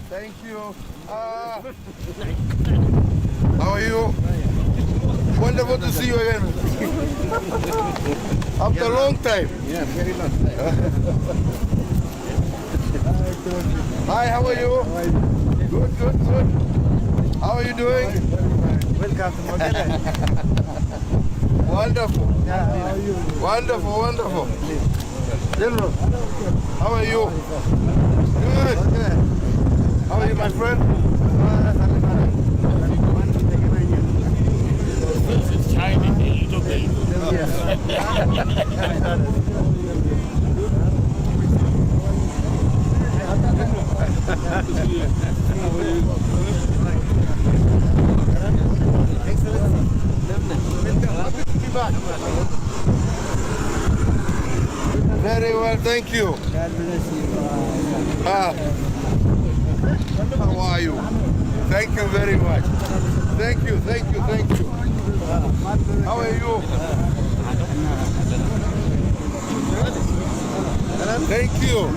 Thank you. How are you? Wonderful to see you again. After a long time. Yeah, very long time. Hi, how are you? Good, good, good. How are you doing? Welcome to Maqlä. Wonderful. How are you? Wonderful, wonderful. General, how are you? Good. How are you, my friend? It's tiny, a little bit. Very well, thank you. How are you? Thank you very much. Thank you, thank you, thank you. How are you? Thank you.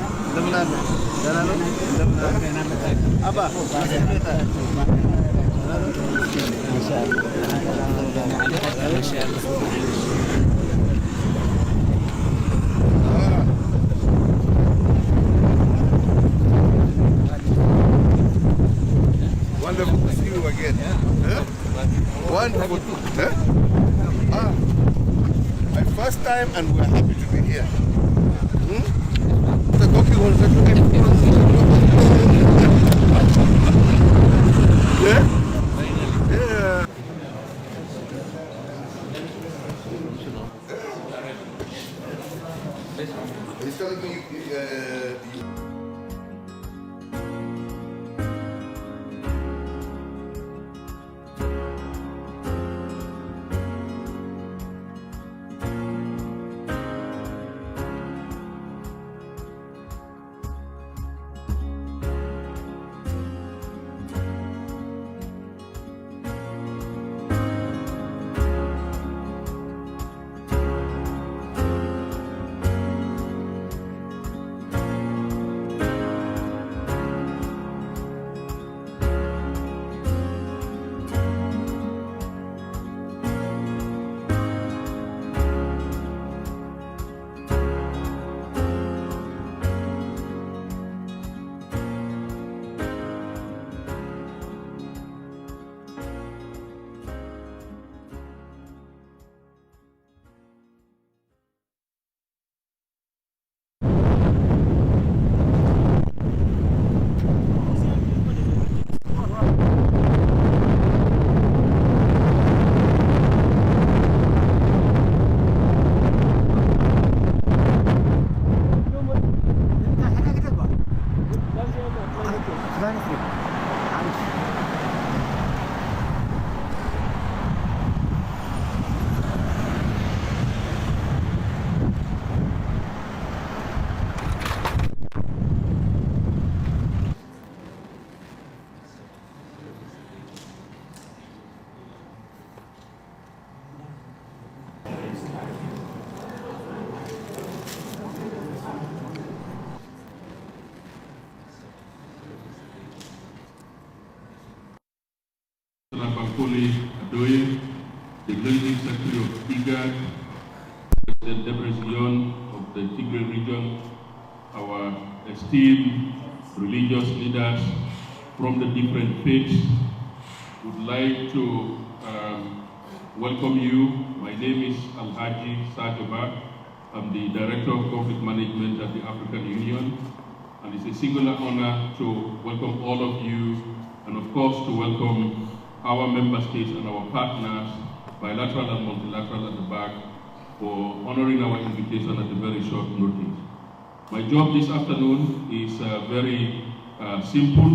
Wonderful to see you again. Huh? Wonderful. Huh? My first time and we're happy to be here. Yeah? Yeah. He's telling me The Debrecen of the Tigray region, our esteemed religious leaders from the different faiths, would like to welcome you. My name is Alhaji Sajoba. I'm the Director of Conflict Management at the African Union, and it's a singular honor to welcome all of you, and of course to welcome our member states and our partners, bilateral and multilateral at the back, for honoring our invitation at a very short notice. My job this afternoon is very simple.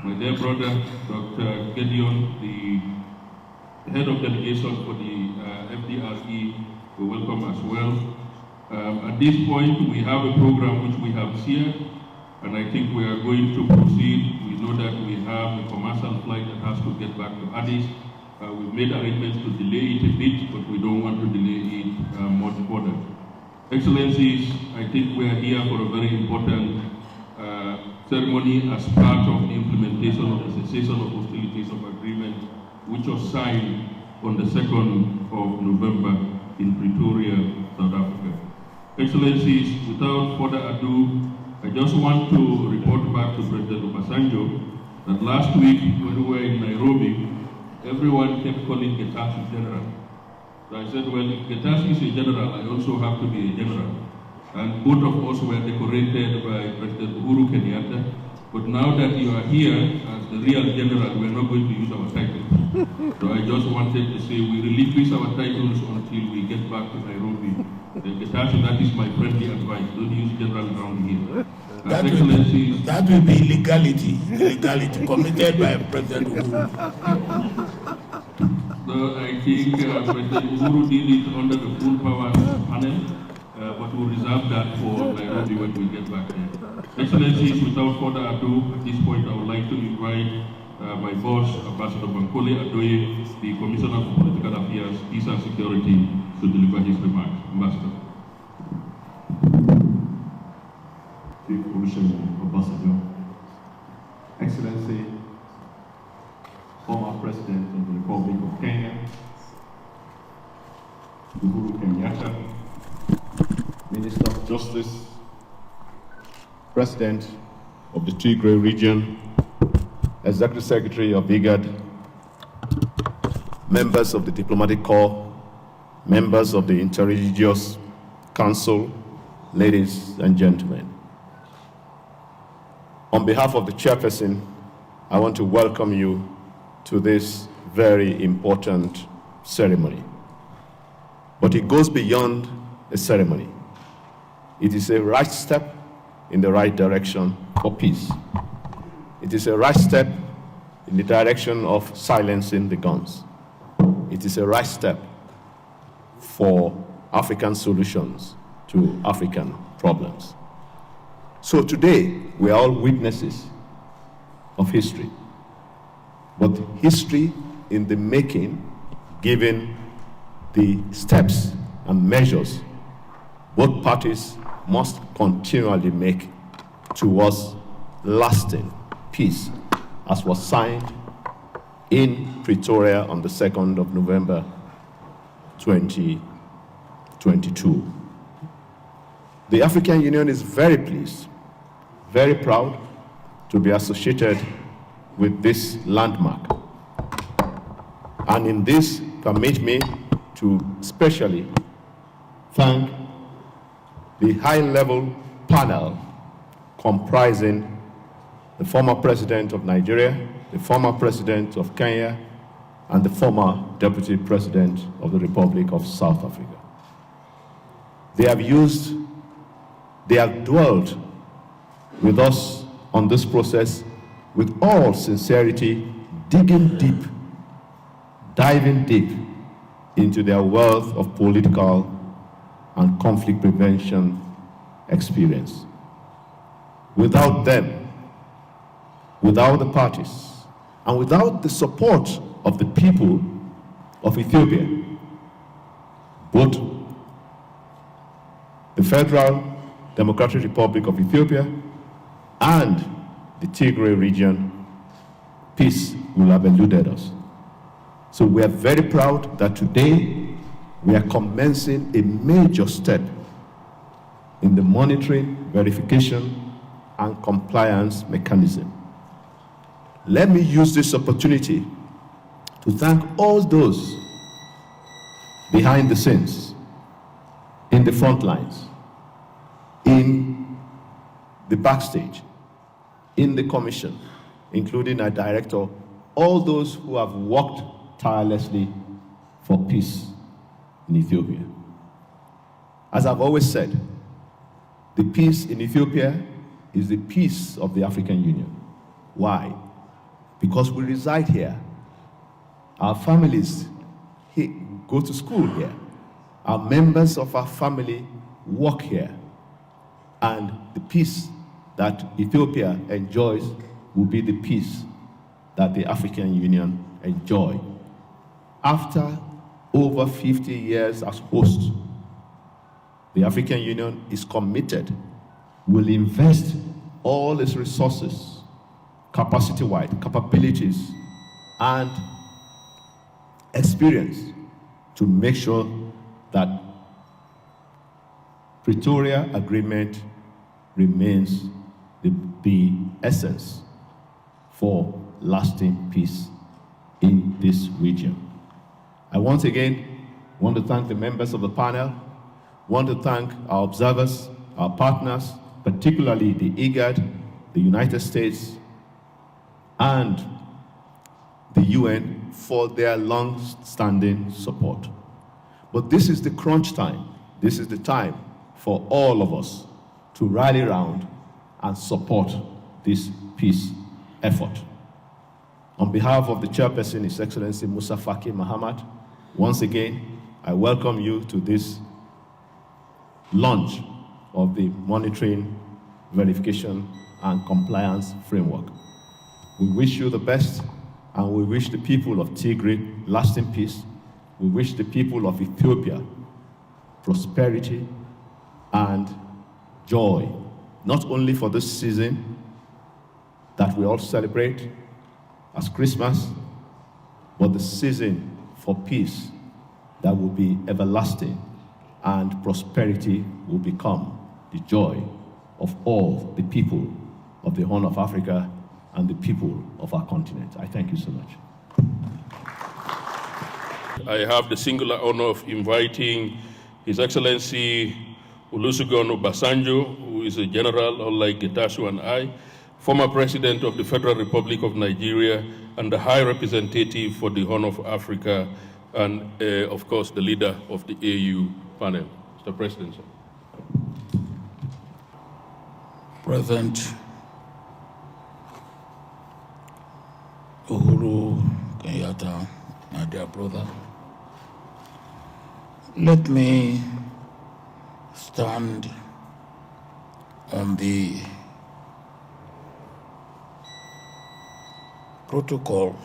My dear brother, Dr. Gideon, the head of delegation for the FDRE, we welcome as well. At this point, we have a program which we have shared, and I think we are going to proceed. We know that we have a commercial flight that has to get back to Addis. We've made arrangements to delay it a bit, but we don't want to delay it much further. Excellencies, I think we are here for a very important ceremony as part of the implementation of the cessation of hostilities of agreement, which was signed on the 2nd of November in Pretoria, South Africa. Excellencies, without further ado, I just want to report back to President Obasanjo that last week when we were in Nairobi, everyone kept calling Getachew general. So I said, well, if Getachew is a general, I also have to be a general. And both of us were decorated by President Uhuru Kenyatta. But now that you are here as the real general, we're not going to use our titles. So I just wanted to say we relinquish our titles until we get back to Nairobi. Getachew, that is my friendly advice. Don't use general around here. That will be illegality committed by President Uhuru. So I think President Uhuru did it under the full power panel, but we'll reserve that for Nairobi when we get back there. Excellencies, without further ado, at this point I would like to invite my boss, Ambassador Bankole Adoye, the Commissioner for Political Affairs, Peace and Security, to deliver his remarks. Ambassador. Chief Commissioner, Ambassador, Excellency, former President of the Republic of Kenya, Uhuru Kenyatta, Minister of Justice, President of the Tigray region, Executive Secretary of IGAD, members of the Diplomatic Corps, members of the Interreligious Council, ladies and gentlemen. On behalf of the chairperson, I want to welcome you to this very important ceremony. But it goes beyond a ceremony. It is a right step in the right direction for peace. It is a right step in the direction of silencing the guns. It is a right step for African solutions to African problems. So today, we are all witnesses of history. But history in the making, given the steps and measures both parties must continually make towards lasting peace, as was signed in Pretoria on the 2nd of November 2022. The African Union is very pleased, very proud to be associated with this landmark. And in this, permit me to especially thank the high-level panel comprising the former president of Nigeria, the former president of Kenya, and the former deputy president of the Republic of South Africa. They have dwelled with us on this process with all sincerity, digging deep, diving deep into their wealth of political and conflict prevention experience. Without them, without the parties, and without the support of the people of Ethiopia, both the Federal Democratic Republic of Ethiopia and the Tigray region, peace will have eluded us. So we are very proud that today we are commencing a major step in the monitoring, verification, and compliance mechanism. Let me use this opportunity to thank all those behind the scenes, in the front lines, in the backstage, in the commission, including our director, all those who have worked tirelessly for peace in Ethiopia. As I've always said, the peace in Ethiopia is the peace of the African Union. Why? Because we reside here. Our families go to school here. Our members of our family work here. And the peace that Ethiopia enjoys will be the peace that the African Union enjoy. After over 50 years as host, the African Union is committed, will invest all its resources, capacity-wide, capabilities, and experience to make sure that Pretoria Agreement remains the essence for lasting peace in this region. I once again want to thank the members of the panel, want to thank our observers, our partners, particularly the IGAD, the United States, and the UN for their long-standing support. But this is the crunch time. This is the time for all of us to rally around and support this peace effort. On behalf of the chairperson, His Excellency Musa Faki Mahamat, once again, I welcome you to this launch of the monitoring, verification, and compliance framework. We wish you the best, and we wish the people of Tigray lasting peace. We wish the people of Ethiopia prosperity and joy, not only for this season that we all celebrate as Christmas, but the season for peace that will be everlasting, and prosperity will become the joy of all the people of the Horn of Africa and the people of our continent. I thank you so much. I have the singular honor of inviting His Excellency Olusegun Obasanjo, who is a general, unlike Getachew and I, former President of the Federal Republic of Nigeria, and the High Representative for the Horn of Africa, and of course, the leader of the AU panel. Mr. President, sir. President Uhuru Kenyatta, my dear brother, let me stand on the protocol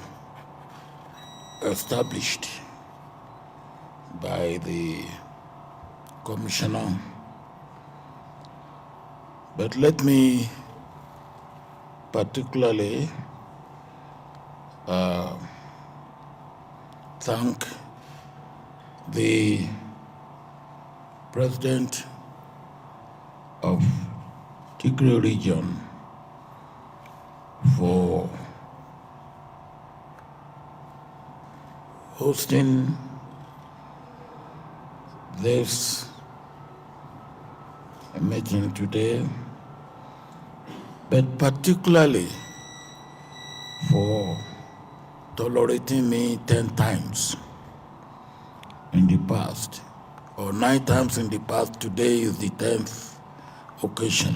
established by the Commissioner, but let me particularly thank the President of Tigray region for hosting this meeting today, but particularly for tolerating me 10 times in the past, or 9 times in the past. Today is the 10th occasion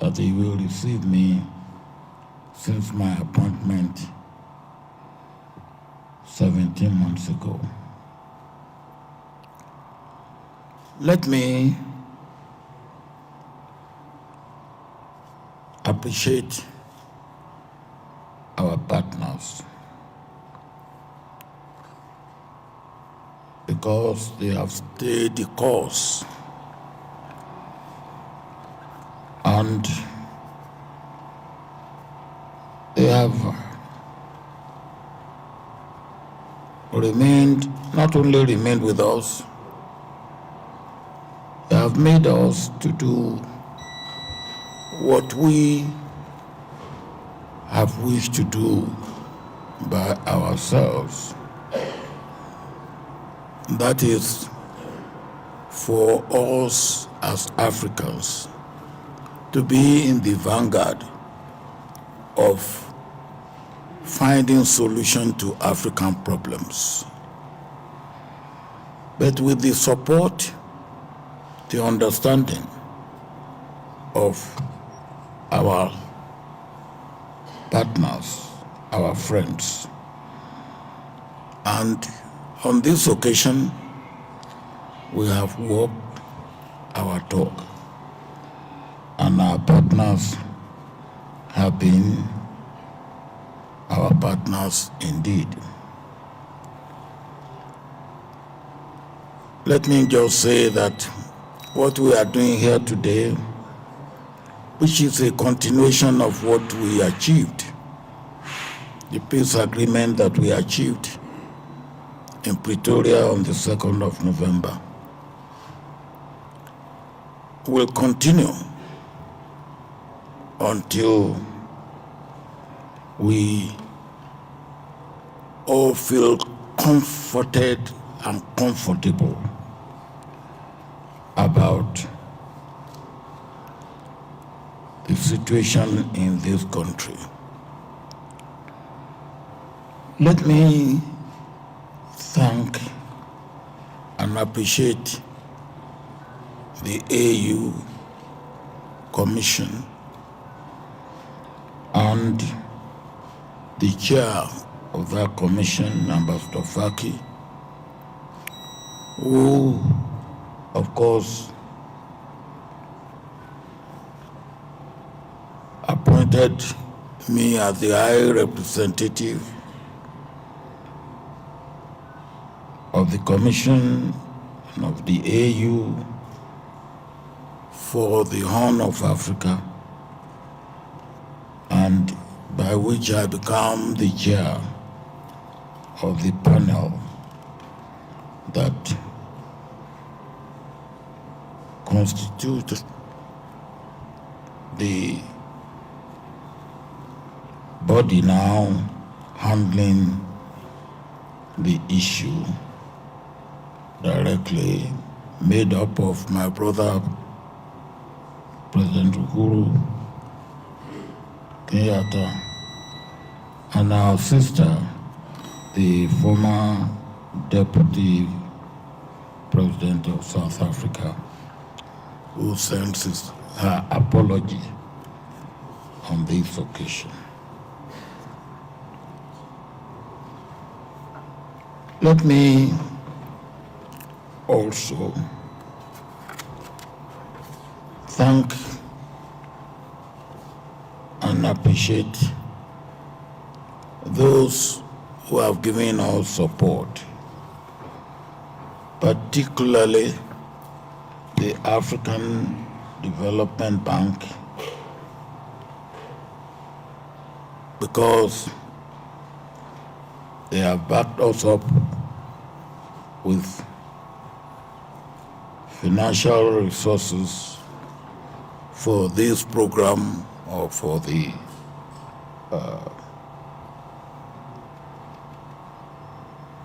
that they will receive me since my appointment 17 months ago. Let me appreciate our partners because they have stayed the course and they have not only remained with us, they have made us to do what we have wished to do by ourselves. That is for us as Africans to be in the vanguard of finding solution to African problems. But with the support, the understanding of our partners, our friends. And on this occasion, we have walked our talk, and our partners have been our partners indeed. Let me just say that what we are doing here today, which is a continuation of what we achieved, the peace agreement that we achieved in Pretoria on the 2nd of November, will continue until we all feel comforted and comfortable about the situation in this country. Let me thank and appreciate the AU Commission and the chair of that commission, Ambassador Faki, who, of course, appointed me as the High Representative of the Commission and of the AU for the Horn of Africa, and by which I become the chair of the panel that constitutes the body now handling the issue directly, made up of my brother, President Uhuru Kenyatta, and our sister, the former Deputy President of South Africa, who sends her apology on this occasion. Let me also thank and appreciate those who have given us support, particularly the African Development Bank, because they have backed us up with financial resources for this program or for the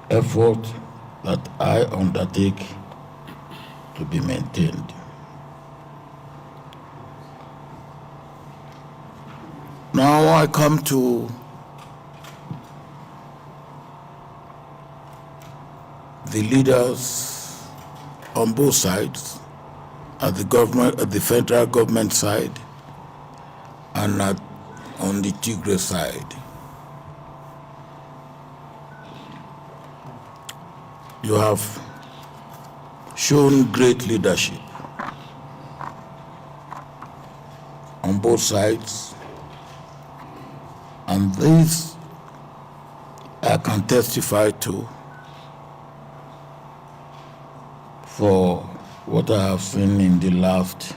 effort that I undertake to be maintained. Now I come to the leaders on both sides, at the government, at the federal government side, and on the Tigray side. You have shown great leadership on both sides, and this I can testify to for what I have seen in the last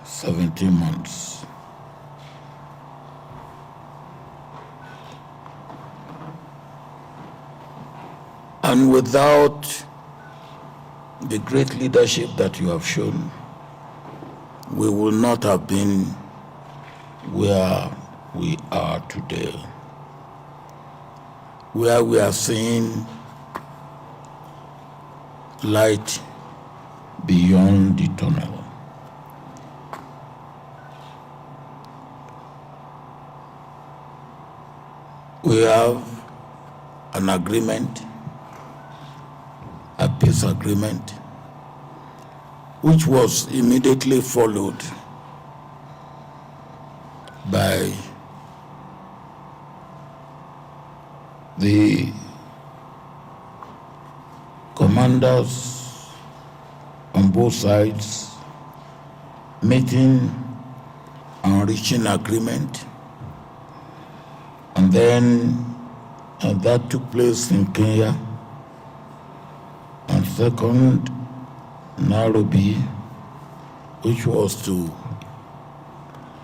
17 months. And without the great leadership that you have shown, we will not have been where we are today, where we are seeing light beyond the tunnel. We have an agreement, a peace agreement, which was immediately followed by the commanders on both sides meeting and reaching agreement. And then that took place in Kenya. And second, Nairobi, which was to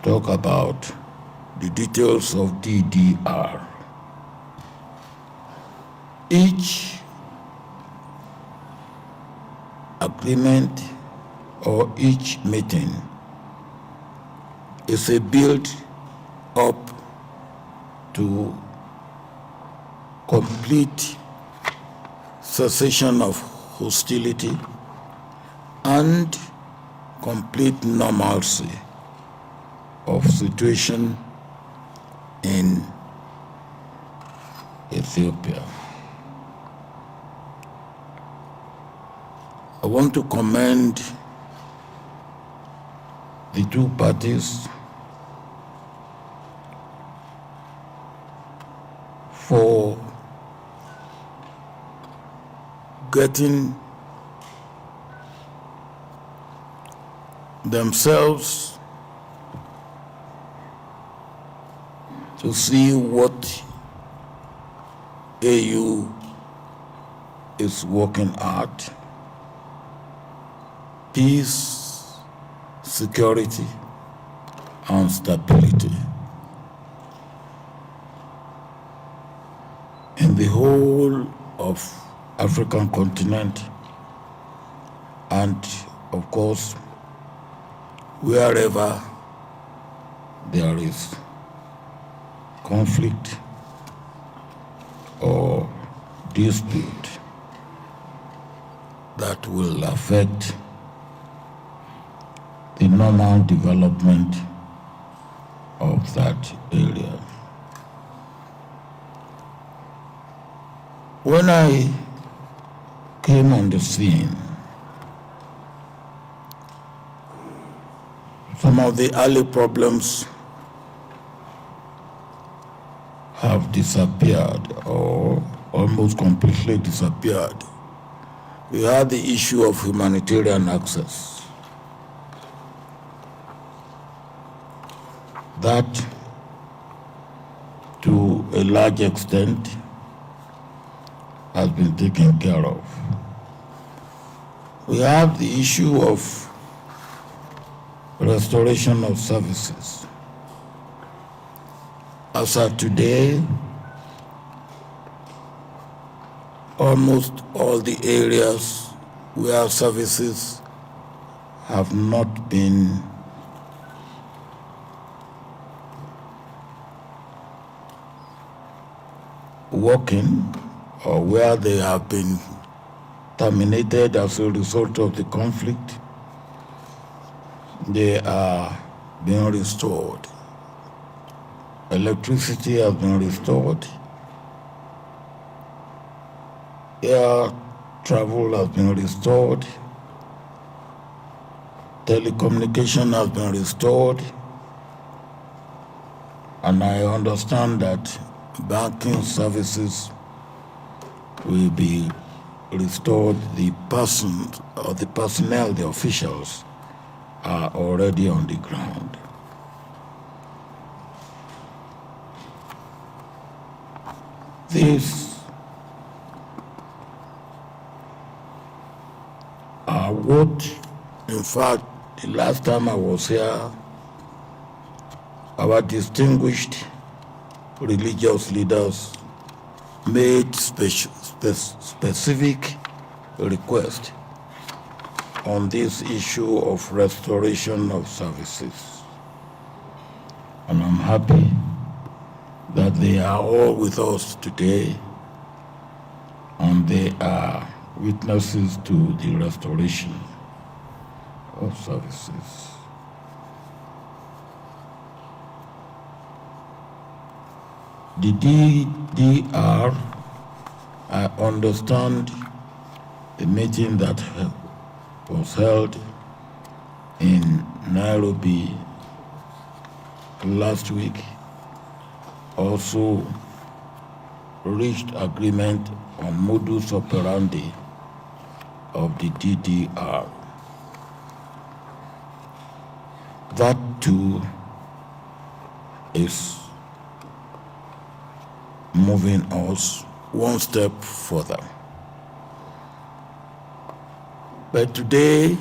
talk about the details of DDR. Each agreement or each meeting is a build up to complete cessation of hostility and complete normalcy of situation in Ethiopia. I want to commend the two parties for getting themselves to see what AU is working at: peace, security, and stability in the whole of African continent, and of course wherever there is conflict or dispute that will affect the normal development of that area. When I came on the scene, some of the early problems have disappeared or almost completely disappeared. We had the issue of humanitarian access. That, to a large extent, has been taken care of. We have the issue of restoration of services. As of today, almost all the areas where services have not been working, or where they have been terminated as a result of the conflict, they are being restored. Electricity has been restored. Air travel has been restored. Telecommunication has been restored. And I understand that banking services will be restored. The persons or the personnel, the officials, are already on the ground. These are what, in fact, the last time I was here, our distinguished religious leaders made the specific request on this issue of restoration of services. And I'm happy that they are all with us today, and they are witnesses to the restoration of services. The DDR, I understand the meeting that was held in Nairobi last week also reached agreement on modus operandi of the DDR. That too is moving us one step further. But today,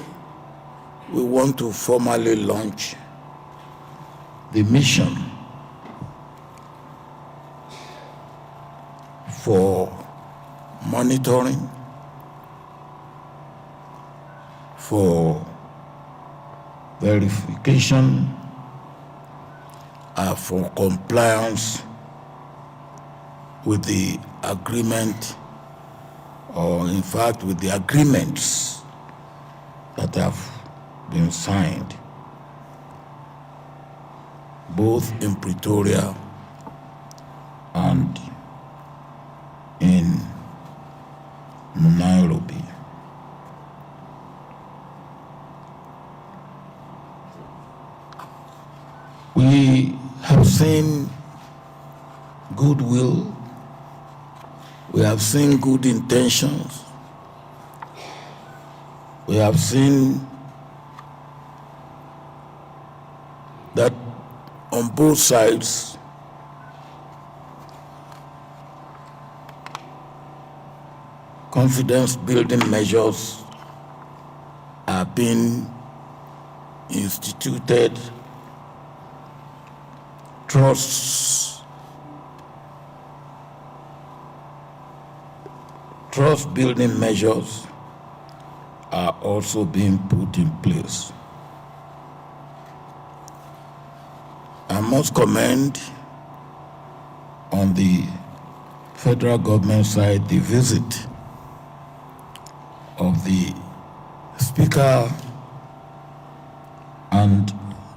we want to formally launch the mission for monitoring, for verification, for compliance with the agreement, or in fact with the agreements that have been signed, both in Pretoria and in Nairobi. We have seen goodwill, we have seen good intentions, we have seen that on both sides confidence building measures are being instituted, trust building measures are also being put in place. I must commend on the federal government side the visit of the Speaker and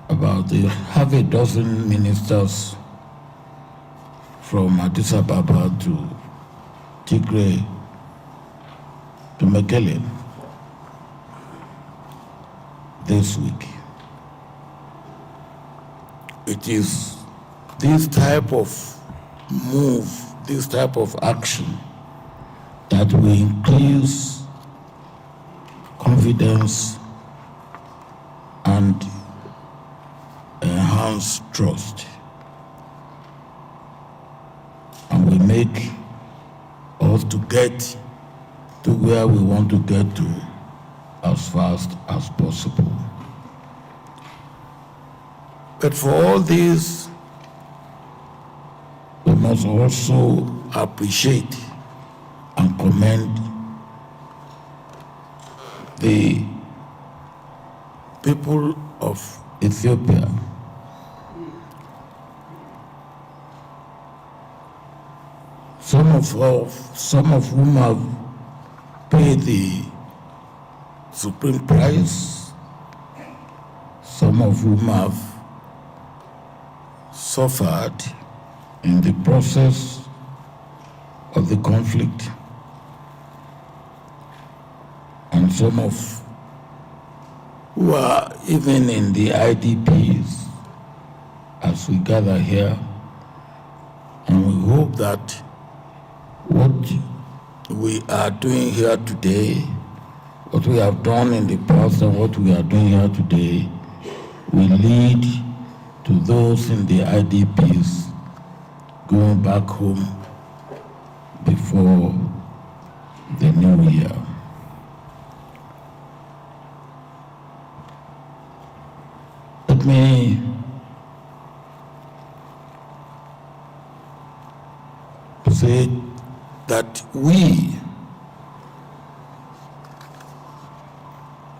about half a dozen ministers from Addis Ababa to Tigray to Mekelle this week. It is this type of move, this type of action that will increase confidence and enhance trust, and will make us to get to where we want to get to as fast as possible. But for all this, we must also appreciate and commend the people of Ethiopia. Some of whom have paid the supreme price, some of whom have suffered in the process of the conflict, and some of who are even in the IDPs as we gather here. And we hope that what we are doing here today, what we have done in the past and what we are doing here today, will lead to those in the IDPs going back home before the new year. Let me say that we,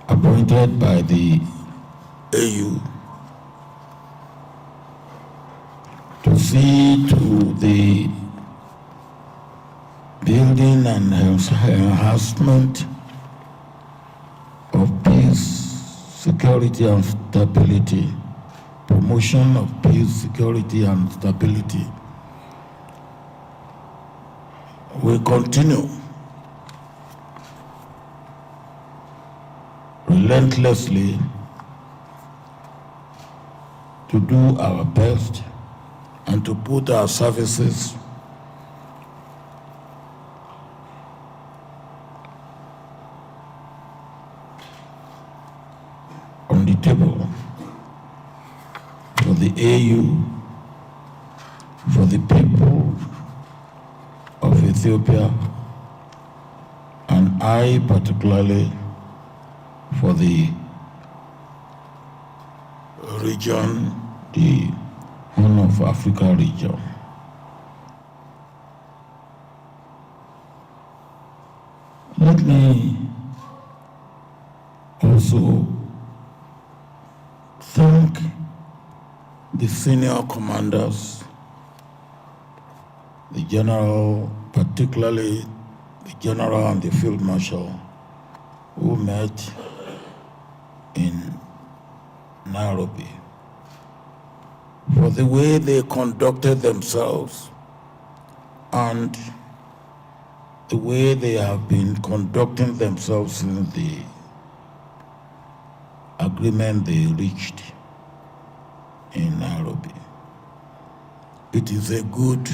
appointed by the AU, to see to the building and enhancement of peace, security, and stability, promotion of peace, security, and stability, we continue relentlessly to do our best and to put our services on the table for the AU, for the people of Ethiopia, and I particularly for the region, the Horn of Africa region. Let me also thank the senior commanders, the general, particularly the general and the field marshal, who met in Nairobi, for the way they conducted themselves and the way they have been conducting themselves since the agreement they reached in Nairobi. It is a good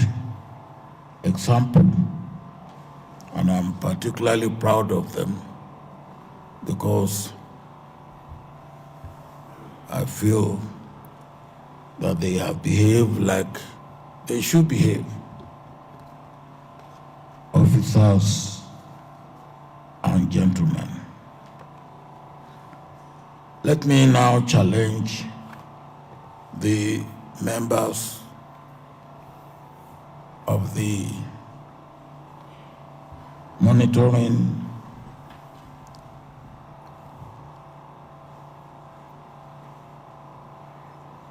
example, and I'm particularly proud of them because I feel that they have behaved like they should behave. Officers and gentlemen. Let me now challenge the members of the monitoring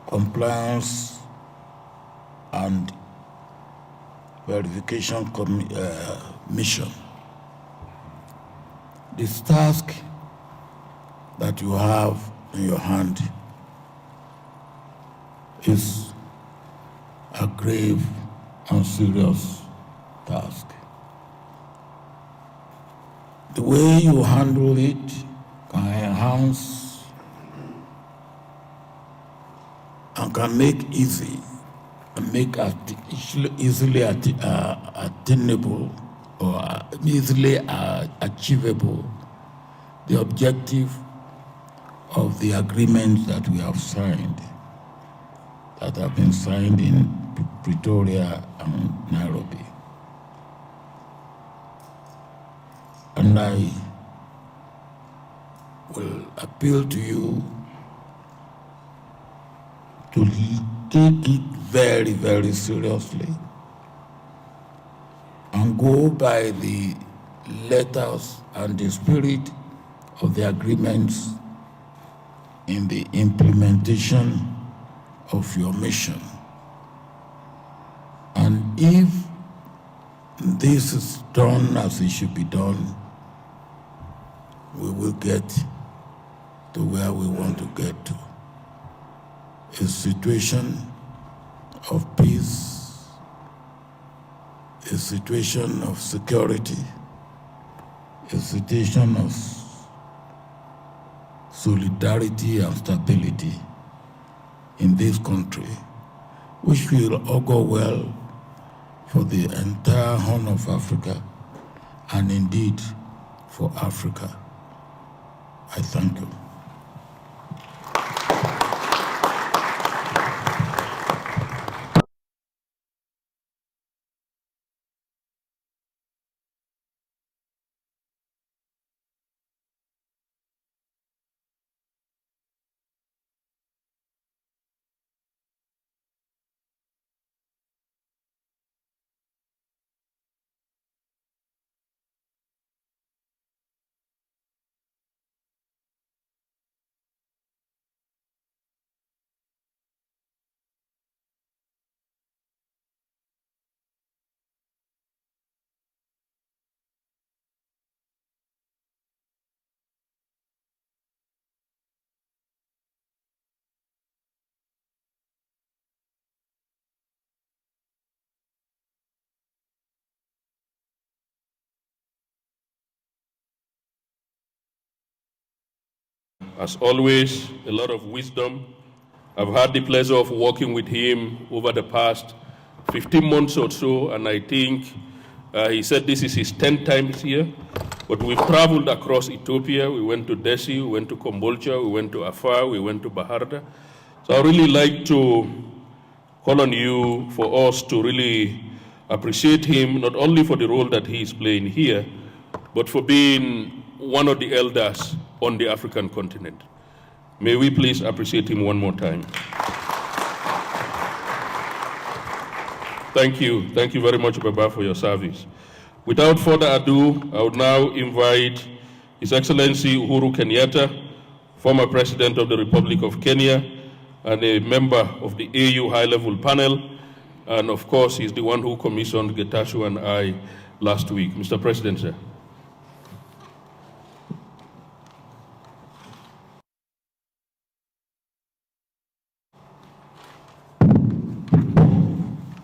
compliance and verification mission. This task that you have in your hand is a grave and serious task. The way you handle it can enhance and can make easy and make easily attainable or easily achievable the objective of the agreements that we have signed, that have been signed in Pretoria and Nairobi. And I will appeal to you to take it very, very seriously and go by the letters and the spirit of the agreements in the implementation of your mission. And if this is done as it should be done, we will get to where we want to get to. A situation of peace, a situation of security, a situation of solidarity and stability in this country, which will augur well for the entire Horn of Africa and indeed for Africa. I thank you. as always, a lot of wisdom. I've had the pleasure of working with him over the past 15 months or so, and I think he said this is his 10th time here, but we've traveled across Ethiopia. We went to Desi, we went to Kombolcha, we went to Afar, we went to Baharda. So I really like to call on you for us to really appreciate him, not only for the role that he is playing here, but for being one of the elders on the African continent. May we please appreciate him one more time. Thank you. Thank you very much, Baba, for your service. Without further ado, I would now invite His Excellency Uhuru Kenyatta, former President of the Republic of Kenya, and a member of the AU High-Level Panel, and of course, he's the one who commissioned Getachew and I last week. Mr. President, sir.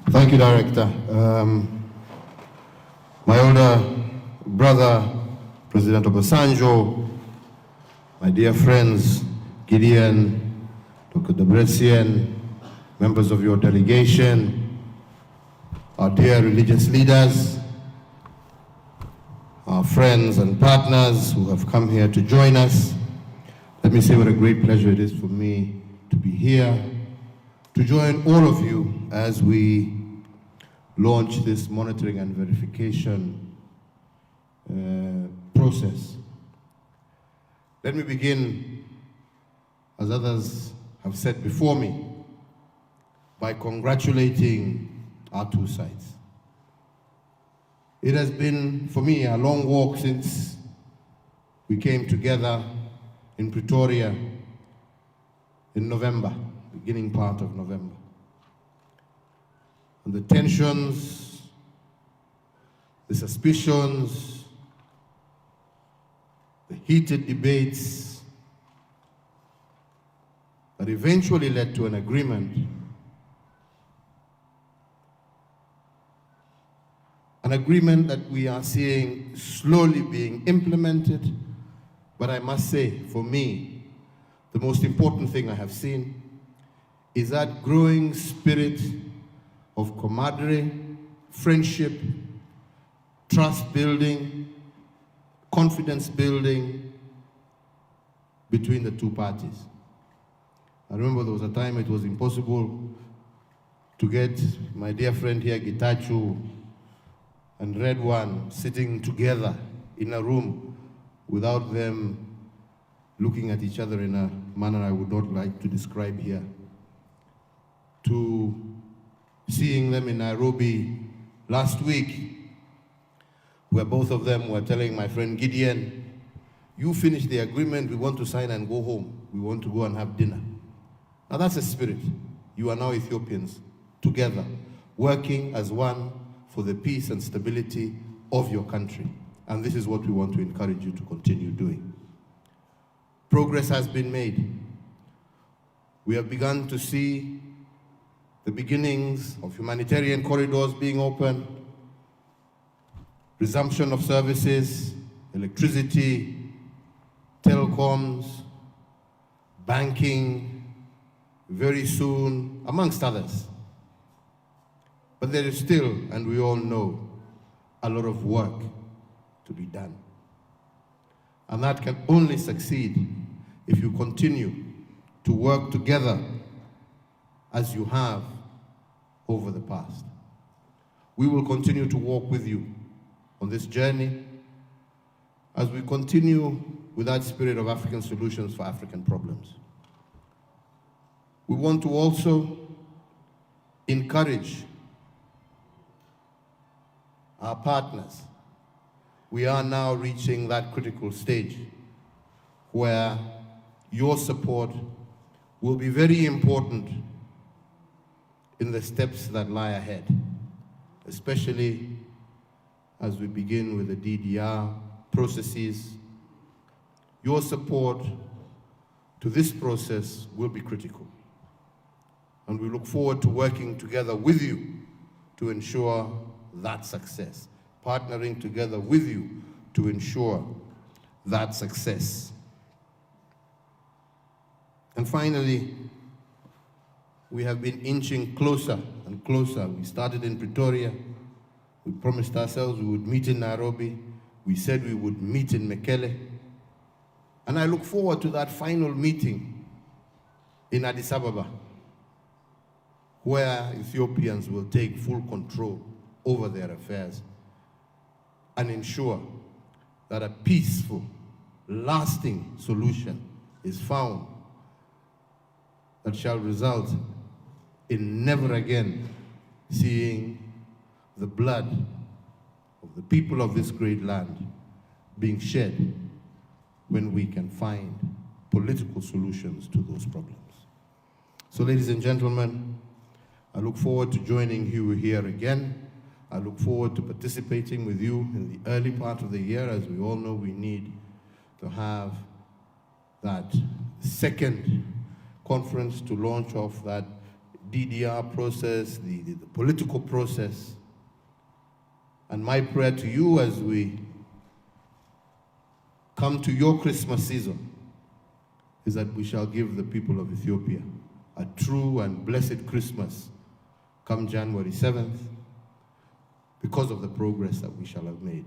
Thank you, Director. My older brother, President Obasanjo, my dear friends, Gideon, Dr. Debretsion, members of your delegation, our dear religious leaders, our friends and partners who have come here to join us. Let me say what a great pleasure it is for me to be here, to join all of you as we launch this monitoring and verification process. Let me begin, as others have said before me, by congratulating our two sides. It has been, for me, a long walk since we came together in Pretoria in November, beginning part of November. And the tensions, the suspicions, the heated debates that eventually led to an agreement. An agreement that we are seeing slowly being implemented, but I must say, for me, the most important thing I have seen is that growing spirit of camaraderie, friendship, trust building, confidence building between the two parties. I remember there was a time it was impossible to get my dear friend here, Getachew, and Red One sitting together in a room without them looking at each other in a manner I would not like to describe here. To seeing them in Nairobi last week, where both of them were telling my friend Gideon, you finish the agreement, we want to sign and go home. We want to go and have dinner. Now that's a spirit. You are now Ethiopians together, working as one for the peace and stability of your country. And this is what we want to encourage you to continue doing. Progress has been made. We have begun to see the beginnings of humanitarian corridors being opened, resumption of services, electricity, telecoms, banking, very soon, amongst others. But there is still, and we all know, a lot of work to be done. And that can only succeed if you continue to work together as you have over the past. We will continue to walk with you on this journey as we continue with that spirit of African solutions for African problems. We want to also encourage our partners. We are now reaching that critical stage where your support will be very important in the steps that lie ahead, especially as we begin with the DDR processes. Your support to this process will be critical. And we look forward to working together with you to ensure that success, partnering together with you to ensure that success. And finally, we have been inching closer and closer. We started in Pretoria. We promised ourselves we would meet in Nairobi. We said we would meet in Mekelle. And I look forward to that final meeting in Addis Ababa, where Ethiopians will take full control over their affairs and ensure that a peaceful, lasting solution is found that shall result in never again seeing the blood of the people of this great land being shed when we can find political solutions to those problems. So, ladies and gentlemen, I look forward to joining you here again. I look forward to participating with you in the early part of the year. As we all know, we need to have that second conference to launch off that DDR process, the political process. And my prayer to you as we come to your Christmas season is that we shall give the people of Ethiopia a true and blessed Christmas come January 7th because of the progress that we shall have made.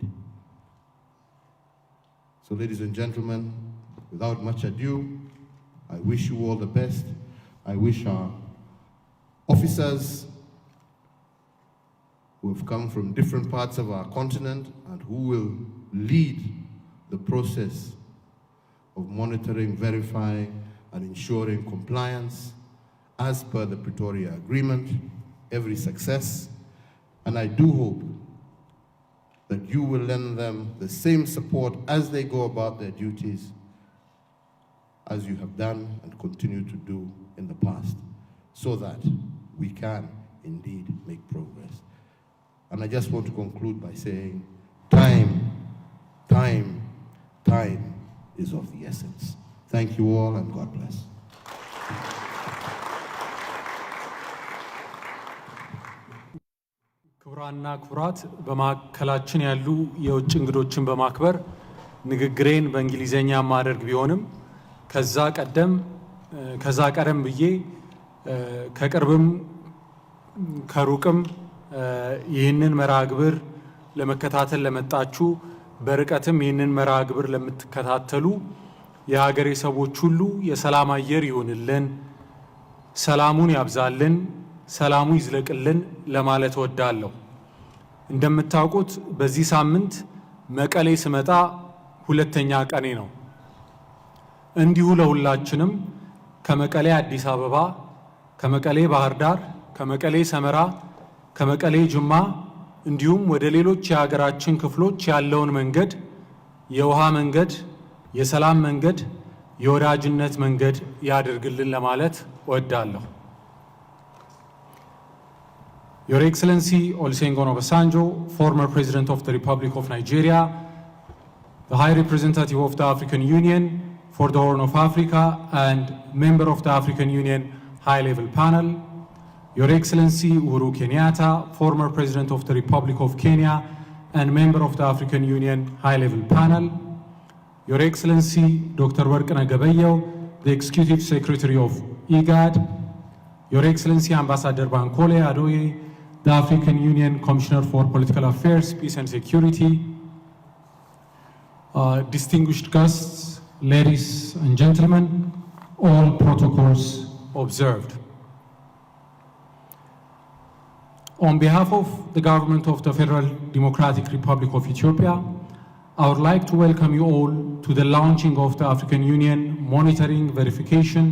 So, ladies and gentlemen, without much ado, I wish you all the best. I wish our officers who have come from different parts of our continent and who will lead the process of monitoring, verifying, and ensuring compliance as per the Pretoria Agreement, every success. And I do hope that you will lend them the same support as they go about their duties as you have done and continue to do in the past, so that we can indeed make progress. And I just want to conclude by saying, time is of the essence. Thank you all, and God bless. ክቡራንና ክቡራት በማዕከላችን ያሉ የውጭ እንግዶችን በማክበር ንግግሬን በእንግሊዘኛ ማድረግ ቢሆንም ከዛ ቀደም ብዬ ከቅርብም ከሩቅም ይህንን መርሃ ግብር ለመከታተል ለመጣችሁ በርቀትም ይህንን መርሃ ግብር ለምትከታተሉ የሀገሬ ሰዎች ሁሉ የሰላም አየር ይሁንልን፣ ሰላሙን ያብዛልን፣ ሰላሙ ይዝለቅልን ለማለት እወዳለሁ። እንደምታውቁት በዚህ ሳምንት መቀሌ ስመጣ ሁለተኛ ቀኔ ነው። እንዲሁ ለሁላችንም ከመቀሌ አዲስ አበባ፣ ከመቀሌ ባህር ዳር፣ ከመቀሌ ሰመራ፣ ከመቀሌ ጅማ እንዲሁም ወደ ሌሎች የሀገራችን ክፍሎች ያለውን መንገድ የውሃ መንገድ፣ የሰላም መንገድ፣ የወዳጅነት መንገድ ያድርግልን ለማለት እወዳለሁ። Your Excellency Olusegun Obasanjo, former President of the Republic of Nigeria, the High Representative of the African Union for the Horn of Africa and member of the African Union High-Level Panel, Your Excellency Uhuru Kenyatta, former President of the Republic of Kenya and member of the African Union High-Level Panel, Your Excellency Dr. Werkene Gebeyehu, the Executive Secretary of IGAD, Your Excellency Ambassador Bankole Adoye, the African Union Commissioner for Political Affairs, Peace and Security, distinguished guests, ladies and gentlemen, all protocols observed. On behalf of the government of the Federal Democratic Republic of Ethiopia, I would like to welcome you all to the launching of the African Union Monitoring, Verification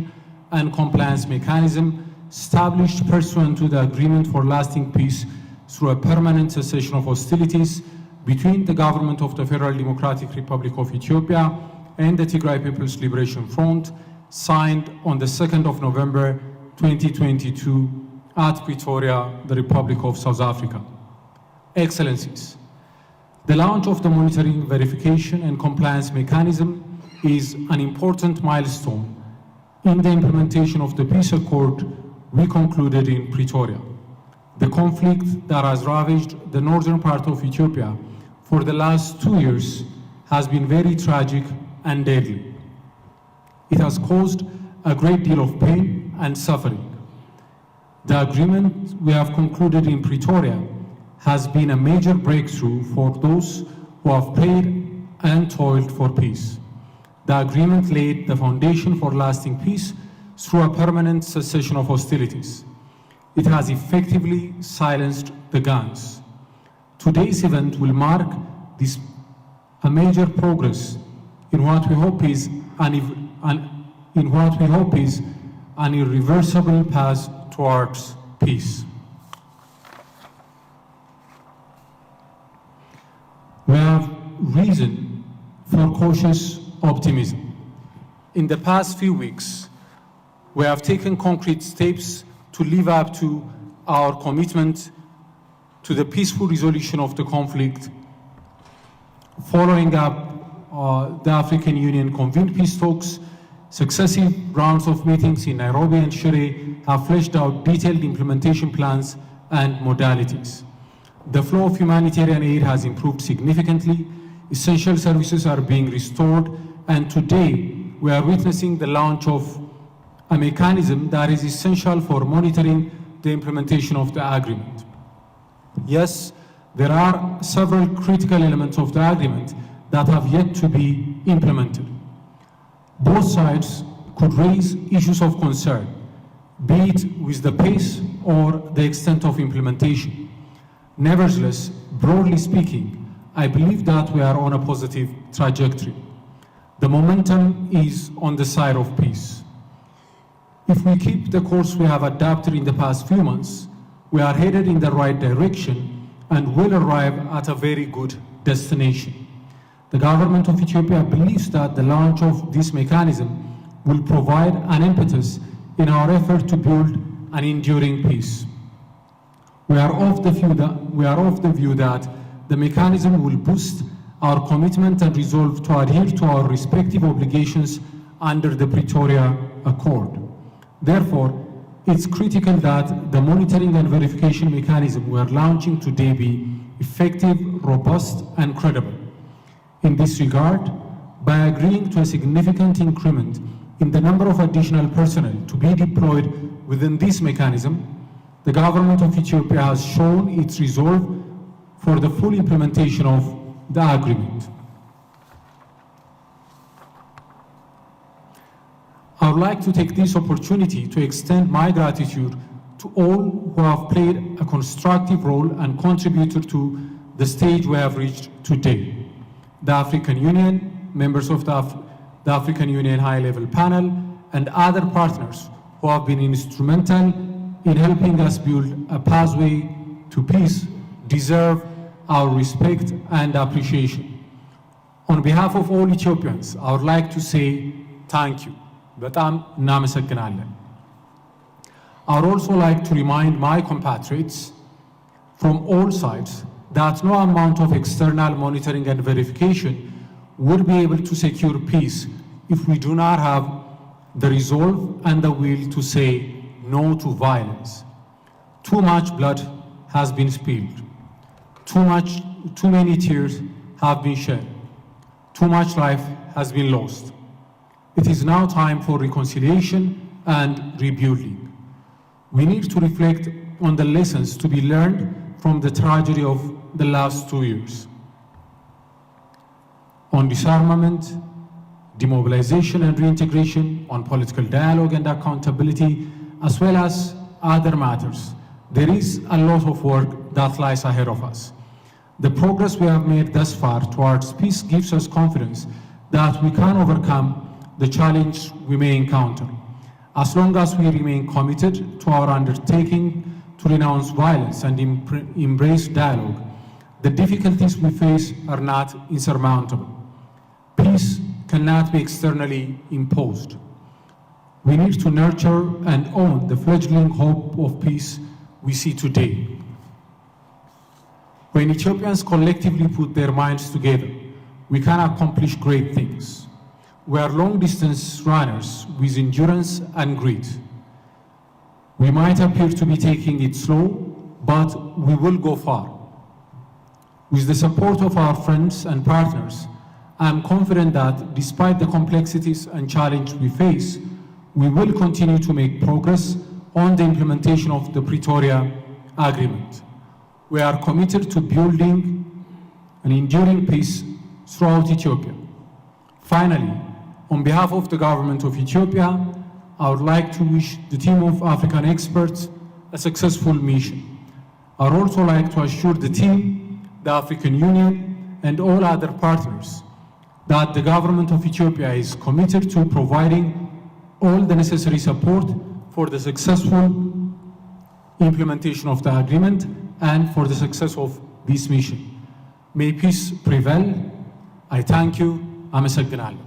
and Compliance Mechanism established pursuant to the Agreement for Lasting Peace through a permanent cessation of hostilities between the government of the Federal Democratic Republic of Ethiopia and the Tigray People's Liberation Front, signed on the 2nd of November 2022 at Pretoria, the Republic of South Africa. Excellencies, the launch of the Monitoring, Verification and Compliance Mechanism is an important milestone in the implementation of the peace accord we concluded in Pretoria. The conflict that has ravaged the northern part of Ethiopia for the last 2 years has been very tragic and deadly. It has caused a great deal of pain and suffering. The agreement we have concluded in Pretoria has been a major breakthrough for those who have prayed and toiled for peace. The agreement laid the foundation for lasting peace through a permanent cessation of hostilities. It has effectively silenced the guns. Today's event will mark a major progress in what we hope is an irreversible path towards peace. We have reason for cautious optimism. In the past few weeks, we have taken concrete steps to live up to our commitment to the peaceful resolution of the conflict. Following up, the African Union convened peace talks. Successive rounds of meetings in Nairobi and Shire have fleshed out detailed implementation plans and modalities. The flow of humanitarian aid has improved significantly. Essential services are being restored, and today we are witnessing the launch of a mechanism that is essential for monitoring the implementation of the agreement. Yes, there are several critical elements of the agreement that have yet to be implemented. Both sides could raise issues of concern, be it with the pace or the extent of implementation. Nevertheless, broadly speaking, I believe that we are on a positive trajectory. The momentum is on the side of peace. If we keep the course we have adopted in the past few months, we are headed in the right direction and will arrive at a very good destination. The government of Ethiopia believes that the launch of this mechanism will provide an impetus in our effort to build an enduring peace. We are of the view that the mechanism will boost our commitment and resolve to adhere to our respective obligations under the Pretoria Accord. Therefore, it's critical that the monitoring and verification mechanism we are launching today be effective, robust, and credible. In this regard, by agreeing to a significant increment in the number of additional personnel to be deployed within this mechanism, the government of Ethiopia has shown its resolve for the full implementation of the agreement. I would like to take this opportunity to extend my gratitude to all who have played a constructive role and contributed to the stage we have reached today. The African Union, members of the African Union High-Level Panel, and other partners who have been instrumental in helping us build a pathway to peace deserve our respect and appreciation. On behalf of all Ethiopians, I would like to say thank you. በጣም እናመሰግናለን. I would also like to remind my compatriots from all sides that no amount of external monitoring and verification would be able to secure peace if we do not have the resolve and the will to say no to violence. Too much blood has been spilled. Too many tears have been shed. Too much life has been lost. It is now time for reconciliation and rebuilding. We need to reflect on the lessons to be learned from the tragedy of the last 2 years. On disarmament, demobilization and reintegration, on political dialogue and accountability, as well as other matters, there is a lot of work that lies ahead of us. The progress we have made thus far towards peace gives us confidence that we can overcome the challenge we may encounter. As long as we remain committed to our undertaking to renounce violence and embrace dialogue, the difficulties we face are not insurmountable. Peace cannot be externally imposed. We need to nurture and own the fledgling hope of peace we see today. When Ethiopians collectively put their minds together, we can accomplish great things. We are long-distance runners with endurance and grit. We might appear to be taking it slow, but we will go far. With the support of our friends and partners, I am confident that despite the complexities and challenges we face, we will continue to make progress on the implementation of the Pretoria Agreement. We are committed to building an enduring peace throughout Ethiopia. Finally, on behalf of the government of Ethiopia, I would like to wish the team of African experts a successful mission. I would also like to assure the team, the African Union, and all other partners that the government of Ethiopia is committed to providing all the necessary support for the successful implementation of the agreement and for the success of this mission. May peace prevail. I thank you. አመሰግናለሁ።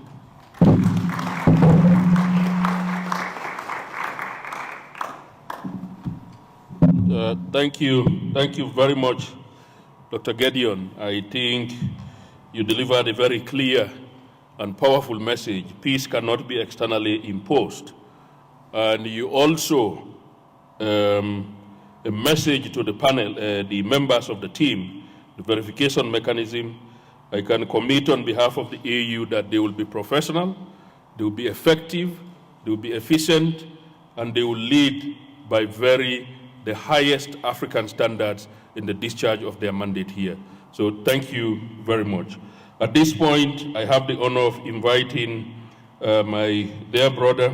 Thank you very much, Dr. Gideon. I think you delivered a very clear and powerful message. Peace cannot be externally imposed. And you also, a message to the panel, the members of the team, the verification mechanism. I can commit on behalf of the AU that they will be professional, they will be effective, they will be efficient, and they will lead by the highest African standards in the discharge of their mandate here. So thank you very much. At this point, I have the honor of inviting my dear brother,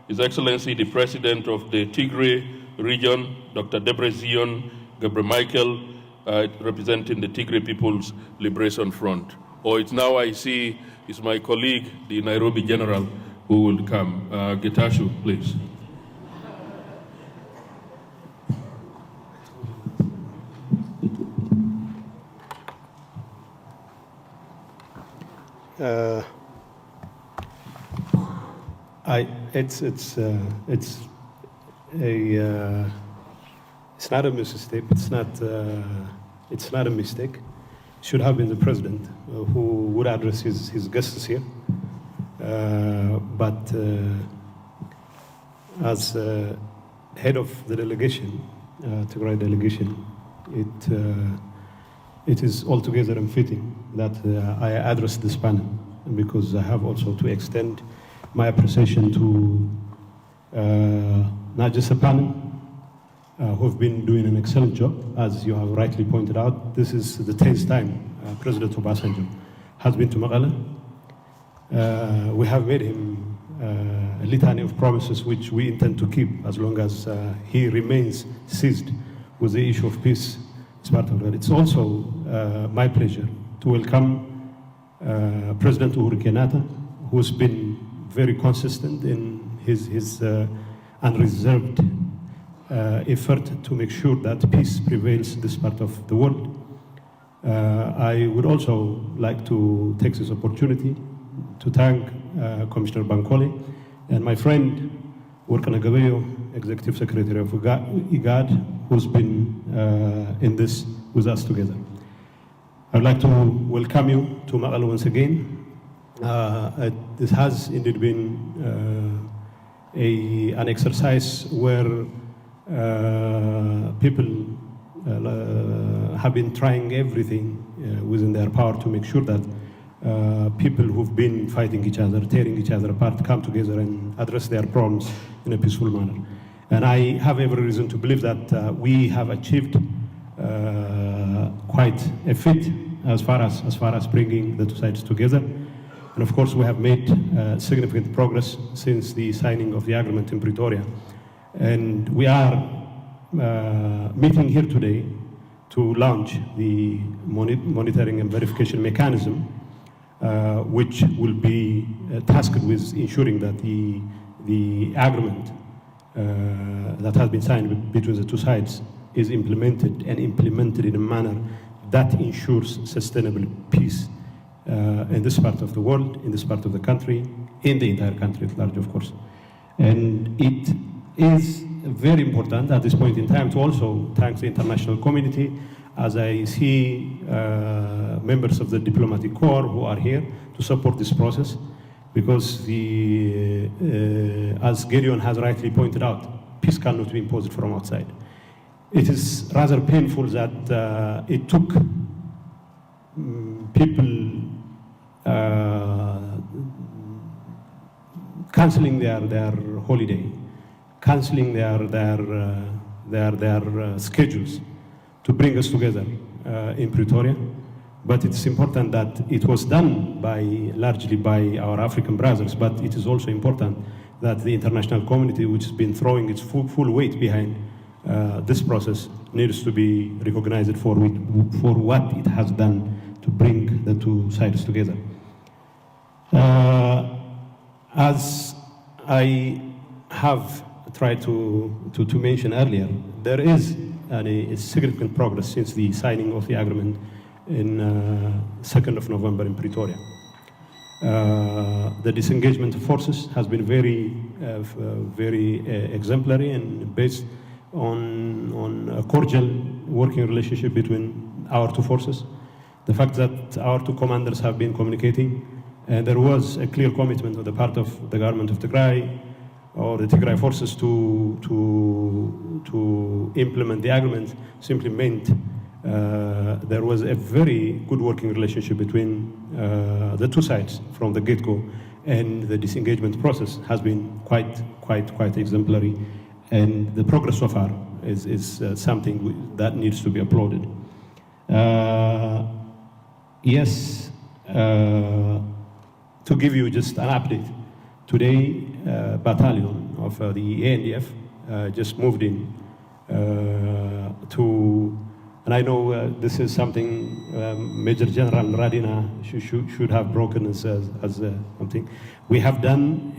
His Excellency the President of the Tigray region, Dr. Debrezion Gebremichael, representing the Tigray People's Liberation Front. Or it's now I see is my colleague, the Nairobi General, who will come. Getashu, please. It's not a mistake. It's not a mistake. It should have been the president who would address his guests here. But as head of the delegation, Tيغراي delegation, it is altogether unfitting that I address this panel, because I have also to extend my appreciation to not just a panel who have been doing an excellent job. As you have rightly pointed out, this is the 10th time President Obasanjo has been to Maqlä. We have made him a litany of promises which we intend to keep as long as he remains seized with the issue of peace as part of that. It's also my pleasure to welcome President Uhuru Kenyatta, who's been very consistent in his unreserved effort to make sure that peace prevails in this part of the world. I would also like to take this opportunity to thank Commissioner Bankole and my friend Workana Gabeyo, Executive Secretary of IGAD, who's been in this with us together. I'd like to welcome you to Maqlä once again. This has indeed been an exercise where people have been trying everything within their power to make sure that people who've been fighting each other, tearing each other apart, come together and address their problems in a peaceful manner. And I have every reason to believe that we have achieved quite a feat as far as bringing the two sides together. And of course, we have made significant progress since the signing of the agreement in Pretoria. And we are meeting here today to launch the monitoring and verification mechanism, which will be tasked with ensuring that the agreement that has been signed between the two sides is implemented in a manner that ensures sustainable peace in this part of the world, in this part of the country, in the entire country at large, of course. And it is very important at this point in time to also thank the international community, as I see members of the diplomatic corps who are here to support this process, because as Gideon has rightly pointed out, peace cannot be imposed from outside. It is rather painful that it took cancelling their holiday, cancelling their schedules to bring us together in Pretoria. But it's important that it was done largely by our African brothers, but it is also important that the international community, which has been throwing its full weight behind this process, needs to be recognized for what it has done to bring the two sides together. As I have tried to mention earlier, there is a significant progress since the signing of the agreement in 2nd of November in Pretoria. The disengagement of forces has been very exemplary and based on a cordial working relationship between our two forces. The fact that our two commanders have been communicating, and there was a clear commitment on the part of the government of Tigray or the Tigray forces to implement the agreement, simply meant there was a very good working relationship between the two sides from the get-go, and the disengagement process has been quite exemplary, and the progress so far is something that needs to be applauded. Yes, to give you just an update, today battalion of the ANDF just moved in to. And I know this is something Major General Radina should have broken as something. We have done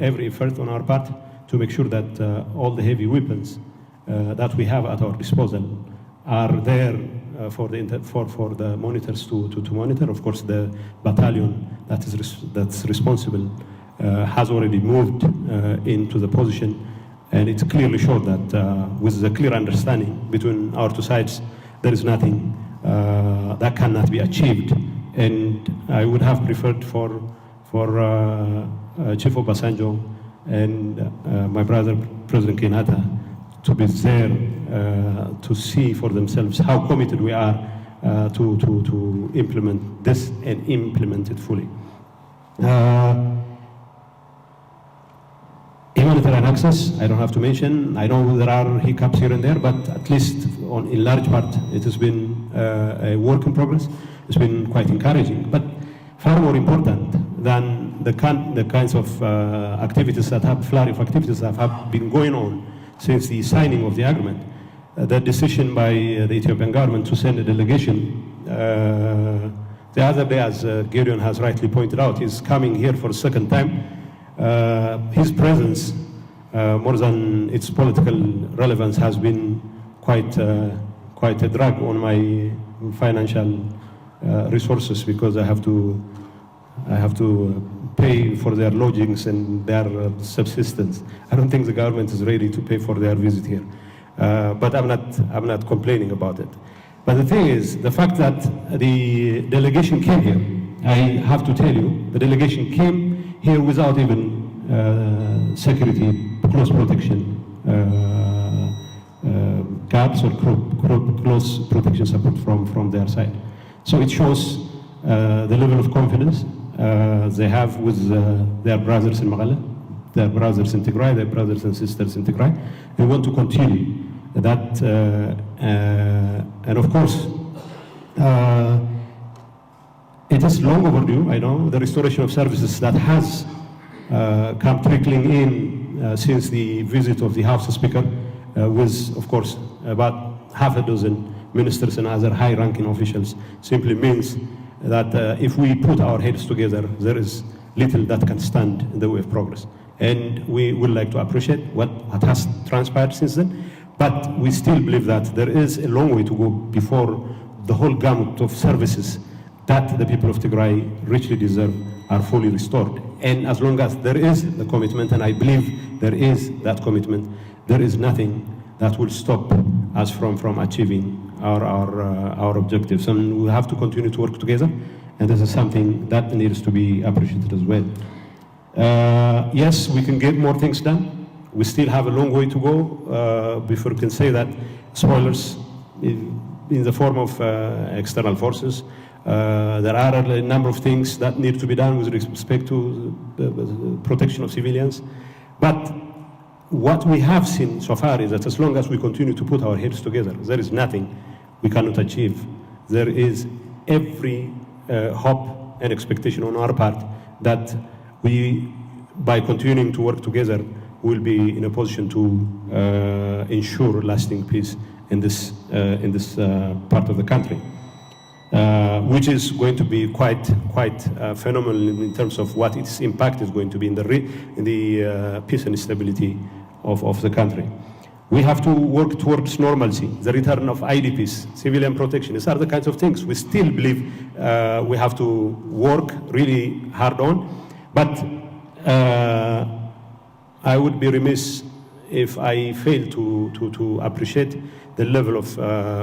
every effort on our part to make sure that all the heavy weapons that we have at our disposal are there for the monitors to monitor. Of course, the battalion that's responsible has already moved into the position, and it's clearly shown that with the clear understanding between our two sides, there is nothing that cannot be achieved. And I would have preferred for Chief Obasanjo and my brother, President Kenyatta, to be there to see for themselves how committed we are to implement this and implement it fully. Humanitarian access, I don't have to mention. I know there are hiccups here and there, but at least in large part, it has been a work in progress. It's been quite encouraging. But far more important than the kinds of activities that have, flurry of activities that have been going on since the signing of the agreement, the decision by the Ethiopian government to send a delegation. The other day, as Gideon has rightly pointed out, he's coming here for a second time. His presence, more than its political relevance, has been quite a drag on my financial resources, because I have to pay for their lodgings and their subsistence. I don't think the government is ready to pay for their visit here, but I'm not complaining about it. But the thing is, the fact that the delegation came here, I have to tell you, the delegation came here without even security, close protection guards or close protection support from their side. So it shows the level of confidence they have with their brothers in Maqlä, their brothers in Tigray, their brothers and sisters in Tigray. They want to continue that, and of course, it is long overdue. I know the restoration of services that has come trickling in since the visit of the House Speaker, with, of course, about half a dozen ministers and other high-ranking officials, simply means that if we put our heads together, there is little that can stand in the way of progress. And we would like to appreciate what has transpired since then, but we still believe that there is a long way to go before the whole gamut of services that the people of Tigray richly deserve are fully restored. And as long as there is the commitment, and I believe there is that commitment, there is nothing that will stop us from achieving our objectives. And we have to continue to work together, and this is something that needs to be appreciated as well. Yes, we can get more things done. We still have a long way to go before we can say that spoilers in the form of external forces. There are a number of things that need to be done with respect to protection of civilians. But what we have seen so far is that as long as we continue to put our heads together, there is nothing we cannot achieve. There is every hope and expectation on our part that we, by continuing to work together, will be in a position to ensure lasting peace in this part of the country, which is going to be quite phenomenal in terms of what its impact is going to be in the peace and stability of the country. We have to work towards normalcy, the return of IDPs, civilian protection. These are the kinds of things we still believe we have to work really hard on. But I would be remiss if I fail to appreciate the level of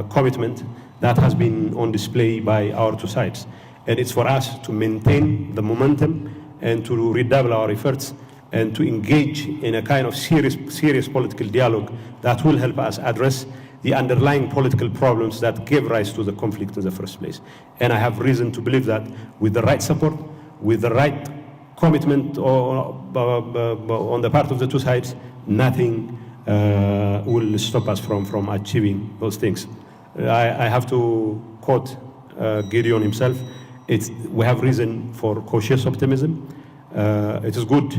commitment that has been on display by our two sides. And it's for us to maintain the momentum and to redouble our efforts and to engage in a kind of serious political dialogue that will help us address the underlying political problems that gave rise to the conflict in the first place. And I have reason to believe that with the right support, with the right commitment on the part of the two sides, nothing will stop us from achieving those things. I have to quote Gideon himself. We have reason for cautious optimism. It is good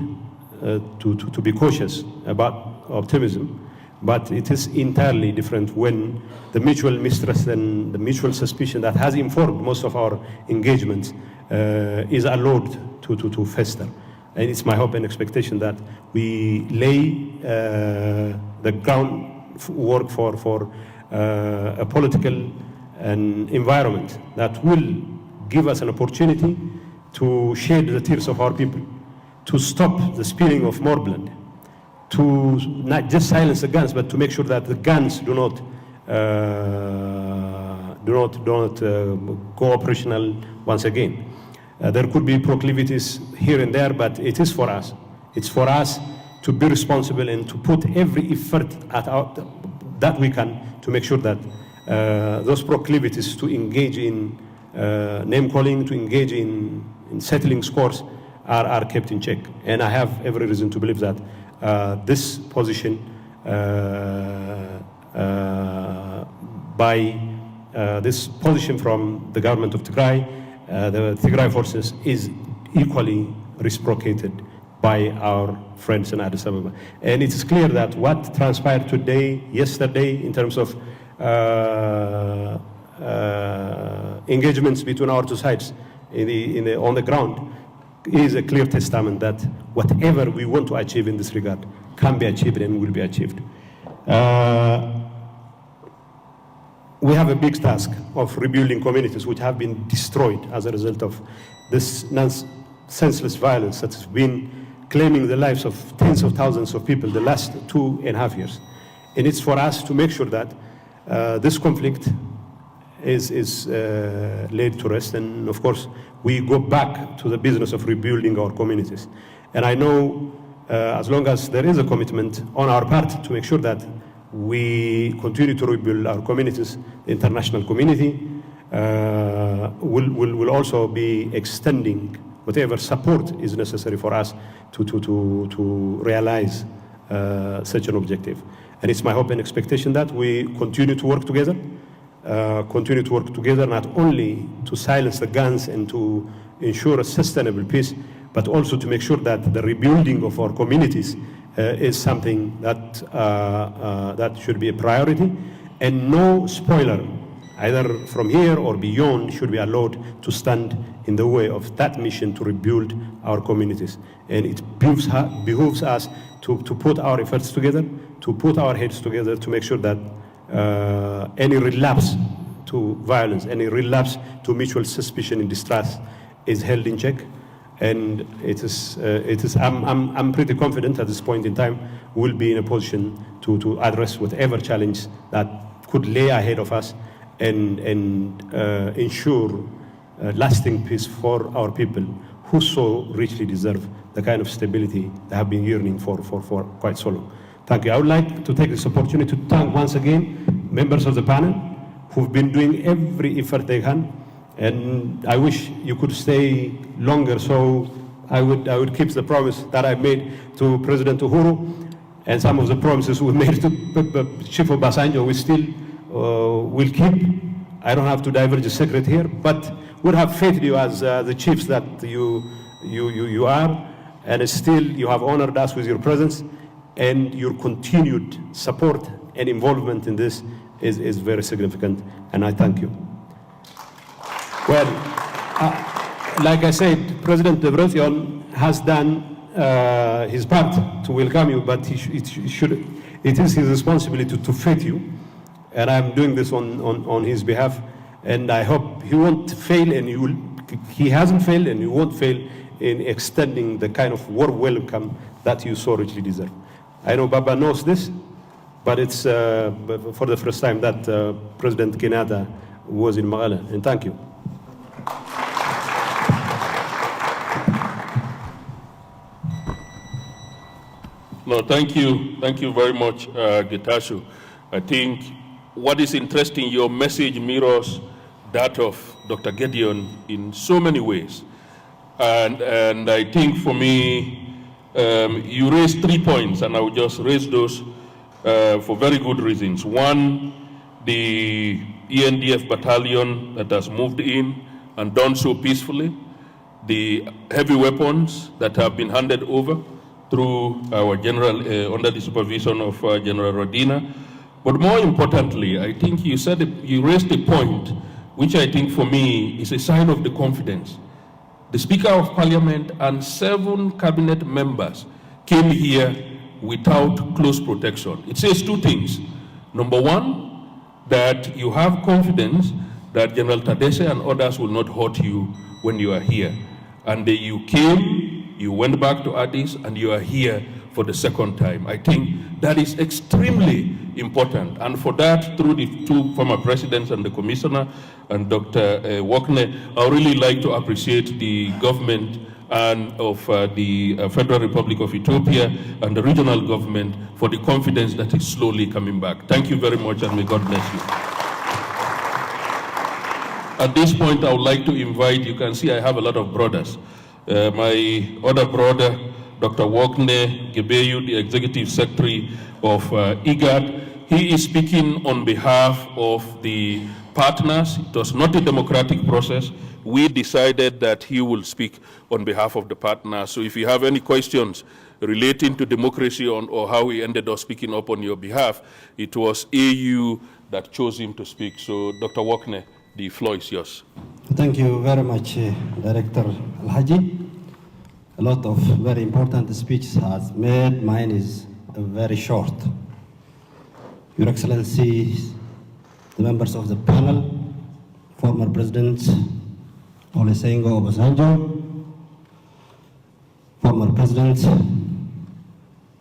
to be cautious about optimism, but it is entirely different when the mutual mistrust and the mutual suspicion that has informed most of our engagements is allowed to fester. And it's my hope and expectation that we lay the groundwork for a political environment that will give us an opportunity to shed the tears of our people, to stop the spilling of more blood, to not just silence the guns, but to make sure that the guns do not go operational once again. There could be proclivities here and there, but it is for us. It's for us to be responsible and to put every effort that we can to make sure that those proclivities to engage in name calling, to engage in settling scores are kept in check. And I have every reason to believe that this position this position from the government of Tigray, the Tigray forces, is equally reciprocated by our friends in Addis Ababa. And it is clear that what transpired yesterday, in terms of engagements between our two sides on the ground, is a clear testament that whatever we want to achieve in this regard can be achieved and will be achieved. We have a big task of rebuilding communities which have been destroyed as a result of this senseless violence that has been claiming the lives of tens of thousands of people the last 2.5 years. And it's for us to make sure that this conflict is laid to rest. And of course, we go back to the business of rebuilding our communities. And I know as long as there is a commitment on our part to make sure that we continue to rebuild our communities, the international community will also be extending whatever support is necessary for us to realize such an objective. And it's my hope and expectation that we continue to work together, not only to silence the guns and to ensure a sustainable peace, but also to make sure that the rebuilding of our communities is something that should be a priority, and no spoiler, either from here or beyond, should be allowed to stand in the way of that mission to rebuild our communities. And it behooves us to put our efforts together, to put our heads together, to make sure that any relapse to violence, any relapse to mutual suspicion and distrust is held in check. And I'm pretty confident at this point in time we'll be in a position to address whatever challenge that could lay ahead of us and ensure lasting peace for our people who so richly deserve the kind of stability they have been yearning for quite so long. Thank you. I would like to take this opportunity to thank once again members of the panel who've been doing every effort they can. And I wish you could stay longer so I would keep the promise that I made to President Uhuru, and some of the promises we made to Chief Obasanjo we still will keep. I don't have to divulge the secret here, but would have faith in you as the chiefs that you are, and still you have honored us with your presence, and your continued support and involvement in this is very significant, and I thank you. Well, like I said, President Debretsion has done his part to welcome you, but it is his responsibility to fit you, and I'm doing this on his behalf, and I hope he won't fail, and he hasn't failed, and he won't fail in extending the kind of warm welcome that you so richly deserve. I know Baba knows this, but it's for the first time that President Kenyatta was in Maqlä, and thank you. No, thank you very much, Getachew. I think what is interesting, your message mirrors that of Dr. Gideon in so many ways. And I think for me, you raised 3 points, and I will just raise those for very good reasons. One, the ENDF battalion that has moved in and done so peacefully, the heavy weapons that have been handed over through our general, under the supervision of General Rodina. But more importantly, I think you raised a point which I think for me is a sign of the confidence. The Speaker of Parliament and 7 cabinet members came here without close protection. It says 2 things. Number 1, that you have confidence that General Tadesse and others will not hurt you when you are here. And you came, you went back to Addis, and you are here for the second time. I think that is extremely important. And for that, through the 2 former presidents and the commissioner and Dr. Wakne, I really like to appreciate the government and of the Federal Republic of Ethiopia and the regional government for the confidence that is slowly coming back. Thank you very much, and may God bless you. At this point, I would like to invite, you can see I have a lot of brothers. My other brother, Dr. Wakne Gebeyu, the Executive Secretary of IGAD, he is speaking on behalf of the partners. It was not a democratic process. We decided that he will speak on behalf of the partners. So if you have any questions relating to democracy or how he ended up speaking up on your behalf, it was AU that chose him to speak. So Dr. Wakne, the floor is yours. Thank you very much, Director Al-Haji. A lot of very important speeches has made. Mine is very short. Your Excellency, the members of the panel, former President Olusegun Obasanjo, former President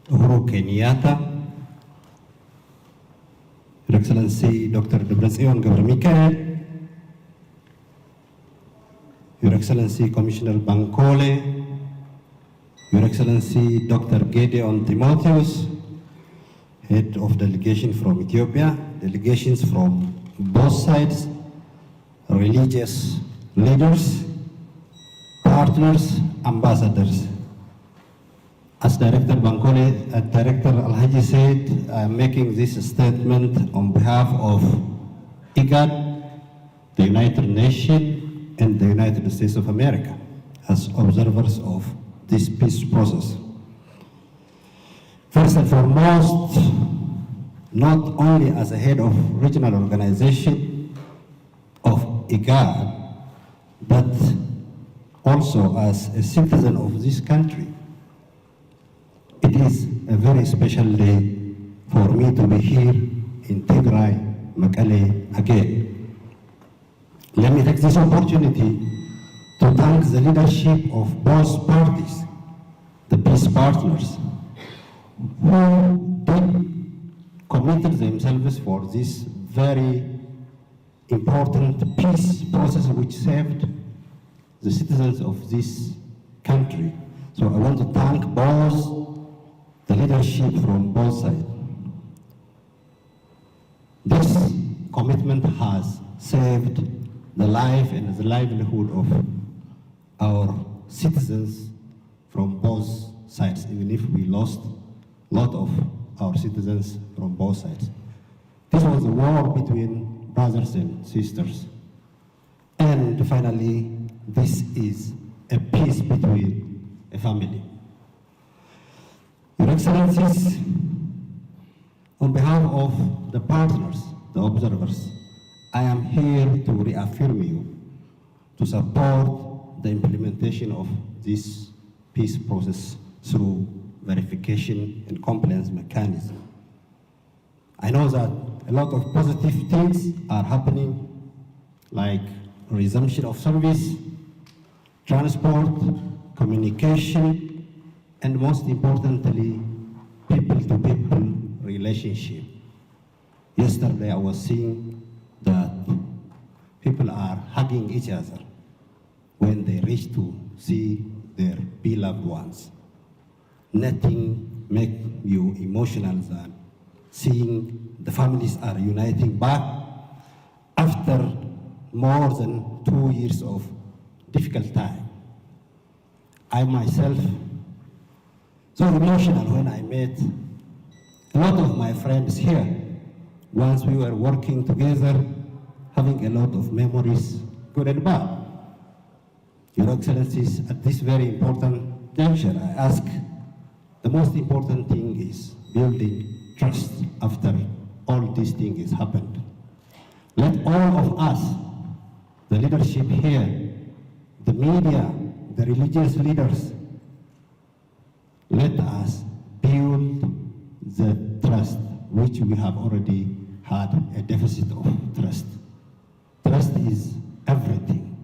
Uhuru Kenyatta, Your Excellency Dr. Debretsion Gebremichael, Your Excellency Commissioner Bankole, Your Excellency Dr. Gideon Timotheus, Head of Delegation from Ethiopia, delegations from both sides, religious leaders, partners, ambassadors. As Director Bankole, Director Al-Haji said, I am making this statement on behalf of IGAD, the United Nations, and the United States of America as observers of this peace process. First and foremost, not only as a head of regional organization of IGAD, but also as a citizen of this country. It is a very special day for me to be here in Tیغراي, Maqlä again. Let me take this opportunity to thank the leadership of both parties, the peace partners, who committed themselves for this very important peace process which saved the citizens of this country. So I want to thank both the leadership from both sides. This commitment has saved the life and the livelihood of our citizens from both sides, even if we lost a lot of our citizens from both sides. This was a war between brothers and sisters. And finally, this is a peace between a family. Your Excellencies, on behalf of the partners, the observers, I am here to reaffirm you to support the implementation of this peace process through verification and compliance mechanism. I know that a lot of positive things are happening, like resumption of service, transport, communication, and most importantly, people-to-people relationship. Yesterday I was seeing that people are hugging each other when they reach to see their beloved ones. Nothing makes you emotional than seeing the families are uniting back after more than 2 years of difficult time. I myself, so emotional when I met a lot of my friends here. Once we were working together, having a lot of memories, good and bad. Your Excellencies, at this very important juncture, I ask, the most important thing is building trust after all these things happened. Let all of us, the leadership here, the media, the religious leaders, let us build the trust which we have already had a deficit of trust. Trust is everything.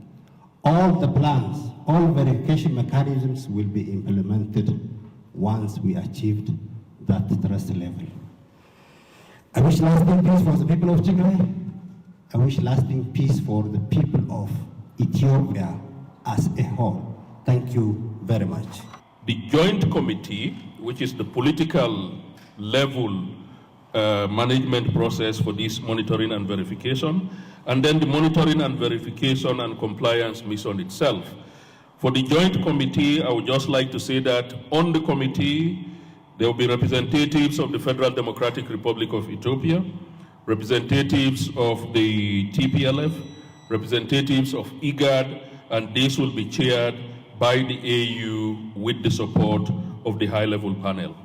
All the plans, all verification mechanisms will be implemented once we achieved that trust level. I wish lasting peace for the people of Tیغراي. I wish lasting peace for the people of Ethiopia as a whole. Thank you very much. The joint committee, which is the political level management process for this monitoring and verification, and then the monitoring and verification and compliance mission itself. For the joint committee, I would just like to say that on the committee, there will be representatives of the Federal Democratic Republic of Ethiopia, representatives of the TPLF, representatives of IGAD, and this will be chaired by the AU with the support of the high-level panel.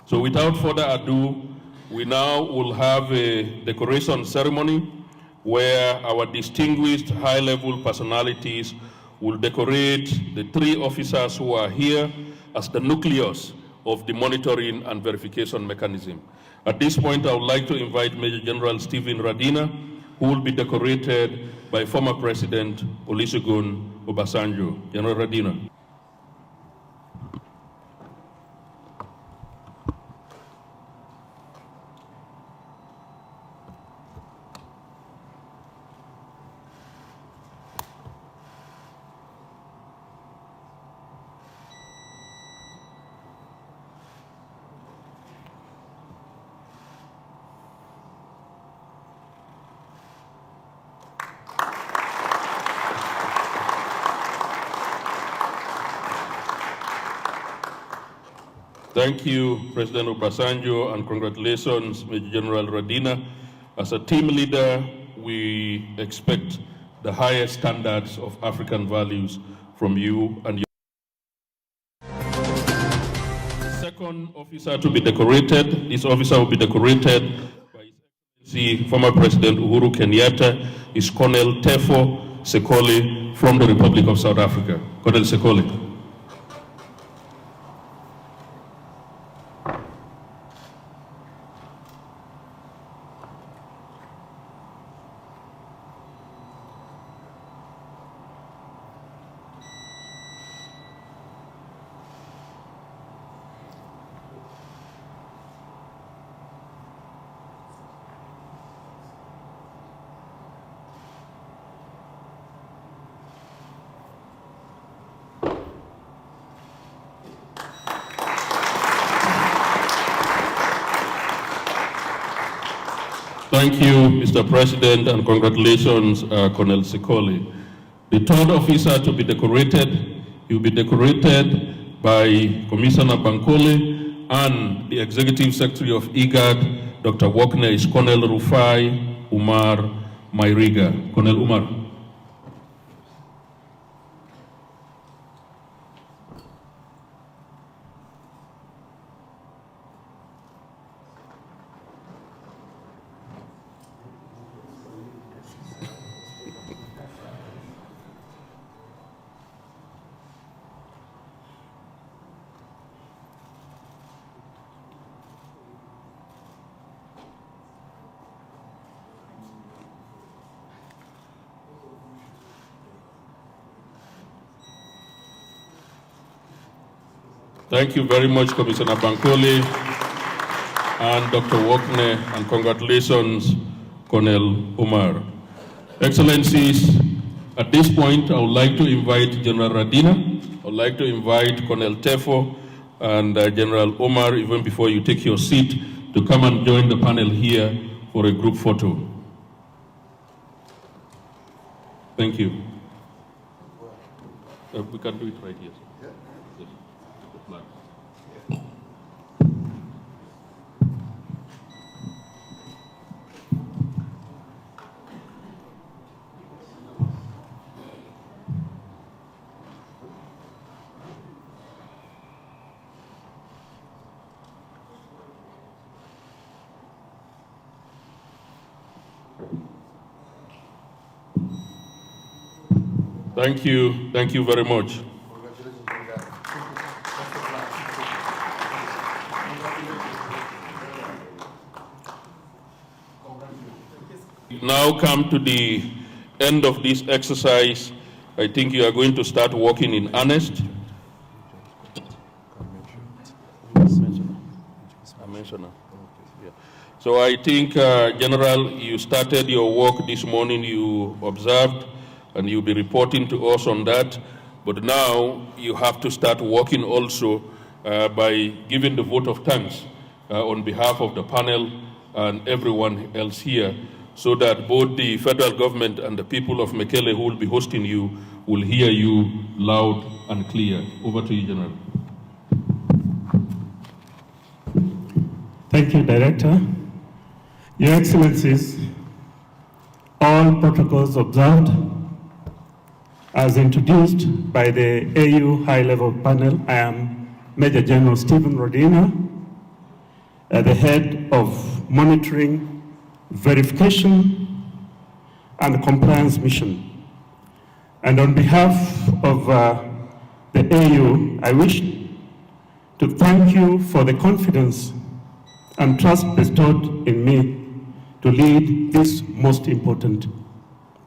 So without further ado, we now will have a decoration ceremony where our distinguished high-level personalities will decorate the 3 officers who are here as the nucleus of the monitoring and verification mechanism. At this point, I would like to invite Major General Stephen Radina, who will be decorated by former President Olusegun Obasanjo. General Radina. Thank you, President Obasanjo, and congratulations, Major General Radina. As a team leader, we expect the highest standards of African values from you and your second officer to be decorated. This officer will be decorated by His Excellency former President Uhuru Kenyatta, is Colonel Tefo Sekole from the Republic of South Africa. Colonel Sekole. Thank you, Mr. President, and congratulations, Colonel Sekole. The third officer to be decorated, he will be decorated by Commissioner Bankole and the Executive Secretary of IGAD, Dr. Wokne, is Colonel Rufai Umar Mairiga. Colonel Umar. Thank you very much, Commissioner Bankole and Dr. Wokne, and congratulations, Colonel Umar. Excellencies, at this point, I would like to invite General Radina, I would like to invite Colonel Tefo and General Umar, even before you take your seat, to come and join the panel here for a group photo. Thank you. We can do it right here. Thank you very much. Now come to the end of this exercise. I think you are going to start working in earnest. So I think, General, you started your work this morning, you observed, and you'll be reporting to us on that. But now you have to start working also by giving the vote of thanks on behalf of the panel and everyone else here, so that both the federal government and the people of Mekelle who will be hosting you will hear you loud and clear. Over to you, General. Thank you, Director. Your Excellencies, all protocols observed. As introduced by the AU High-Level Panel, I am Major General Stephen Rodina, the head of Monitoring, Verification, and Compliance Mission. And on behalf of the AU, I wish to thank you for the confidence and trust bestowed in me to lead this most important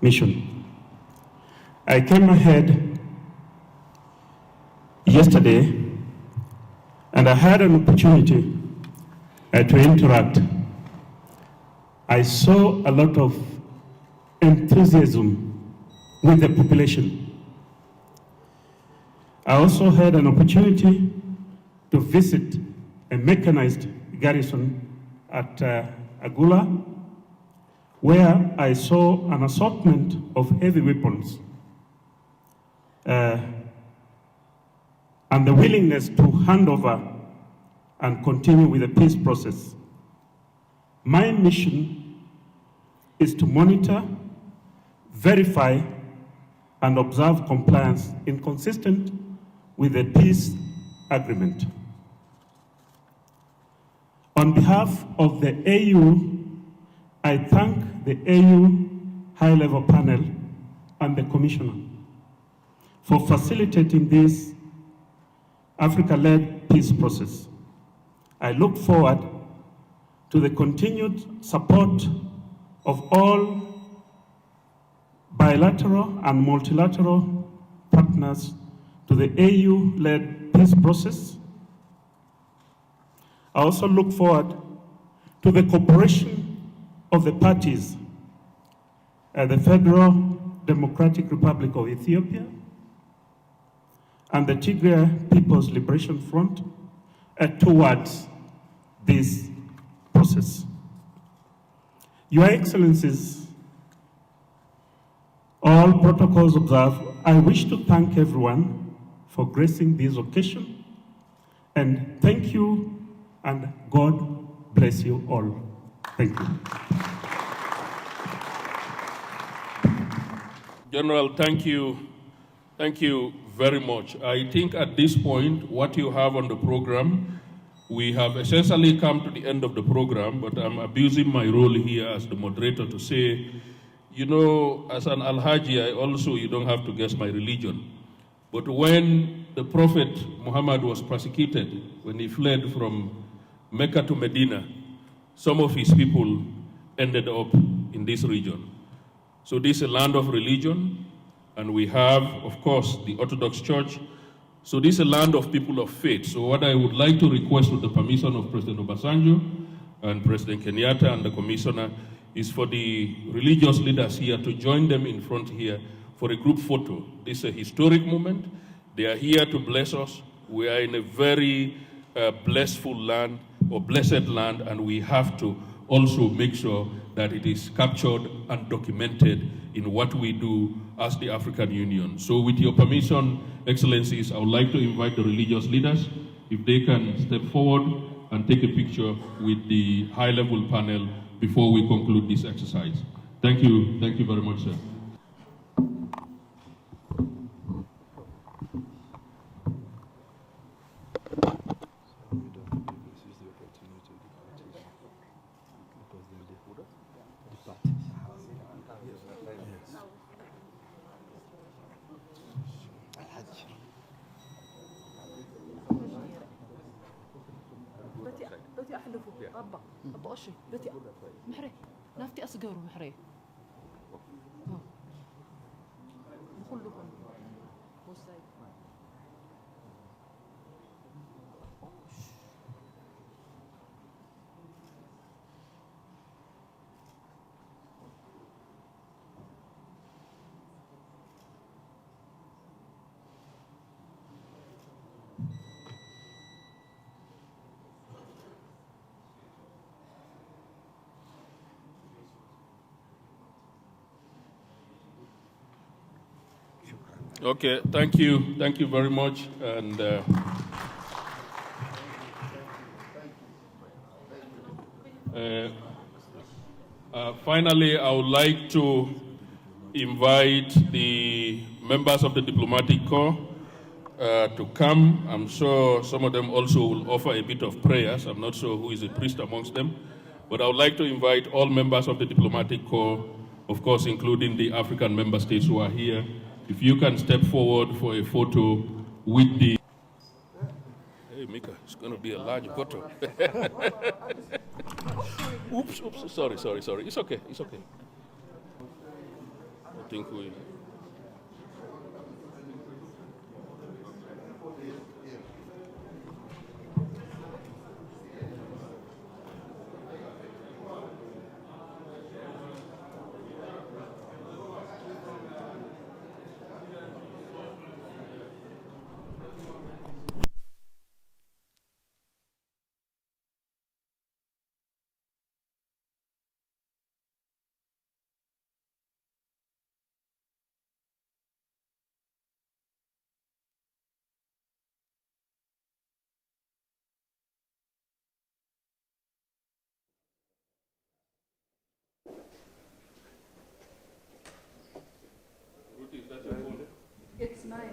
mission. I came ahead yesterday and I had an opportunity to interact. I saw a lot of enthusiasm with the population. I also had an opportunity to visit a mechanized garrison at Agula, where I saw an assortment of heavy weapons and the willingness to hand over and continue with the peace process. My mission is to monitor, verify, and observe compliance inconsistent with the peace agreement. On behalf of the AU, I thank the AU High-Level Panel and the Commissioner for facilitating this Africa-led peace process. I look forward to the continued support of all bilateral and multilateral partners to the AU-led peace process. I also look forward to the cooperation of the parties at the Federal Democratic Republic of Ethiopia and the Tigray People's Liberation Front towards this process. Your Excellencies, all protocols observed, I wish to thank everyone for gracing this occasion And thank you, and God bless you all. Thank you. General, thank you. Thank you very much. I think at this point, what you have on the program, we have essentially come to the end of the program, but I'm abusing my role here as the moderator to say, you know, as an Alhaji, you don't have to guess my religion. But when the Prophet Muhammad was persecuted, when he fled from Mecca to Medina, some of his people ended up in this region. So this is a land of religion, and we have, of course, the Orthodox Church. So this is a land of people of faith. So what I would like to request with the permission of President Obasanjo and President Kenyatta and the Commissioner is for the religious leaders here to join them in front here for a group photo. This is a historic moment. They are here to bless us. We are in a very blissful land, or blessed land, and we have to also make sure that it is captured and documented in what we do as the African Union. So with your permission, Excellencies, I would like to invite the religious leaders, if they can step forward and take a picture with the high-level panel before we conclude this exercise. Thank you very much, sir. بتي أحلفه أبا أشي بتي محري نافتي أصغر محري بخلكم وساي Okay, thank you very much. And finally, I would like to invite the members of the diplomatic corps to come. I'm sure some of them also will offer a bit of prayers. I'm not sure who is a priest amongst them, but I would like to invite all members of the diplomatic corps, of course, including the African member states who are here. If you can step forward for a photo with the... Hey, Mika, it's going to be a large photo. Oops, sorry. It's okay. I think we... It's mine.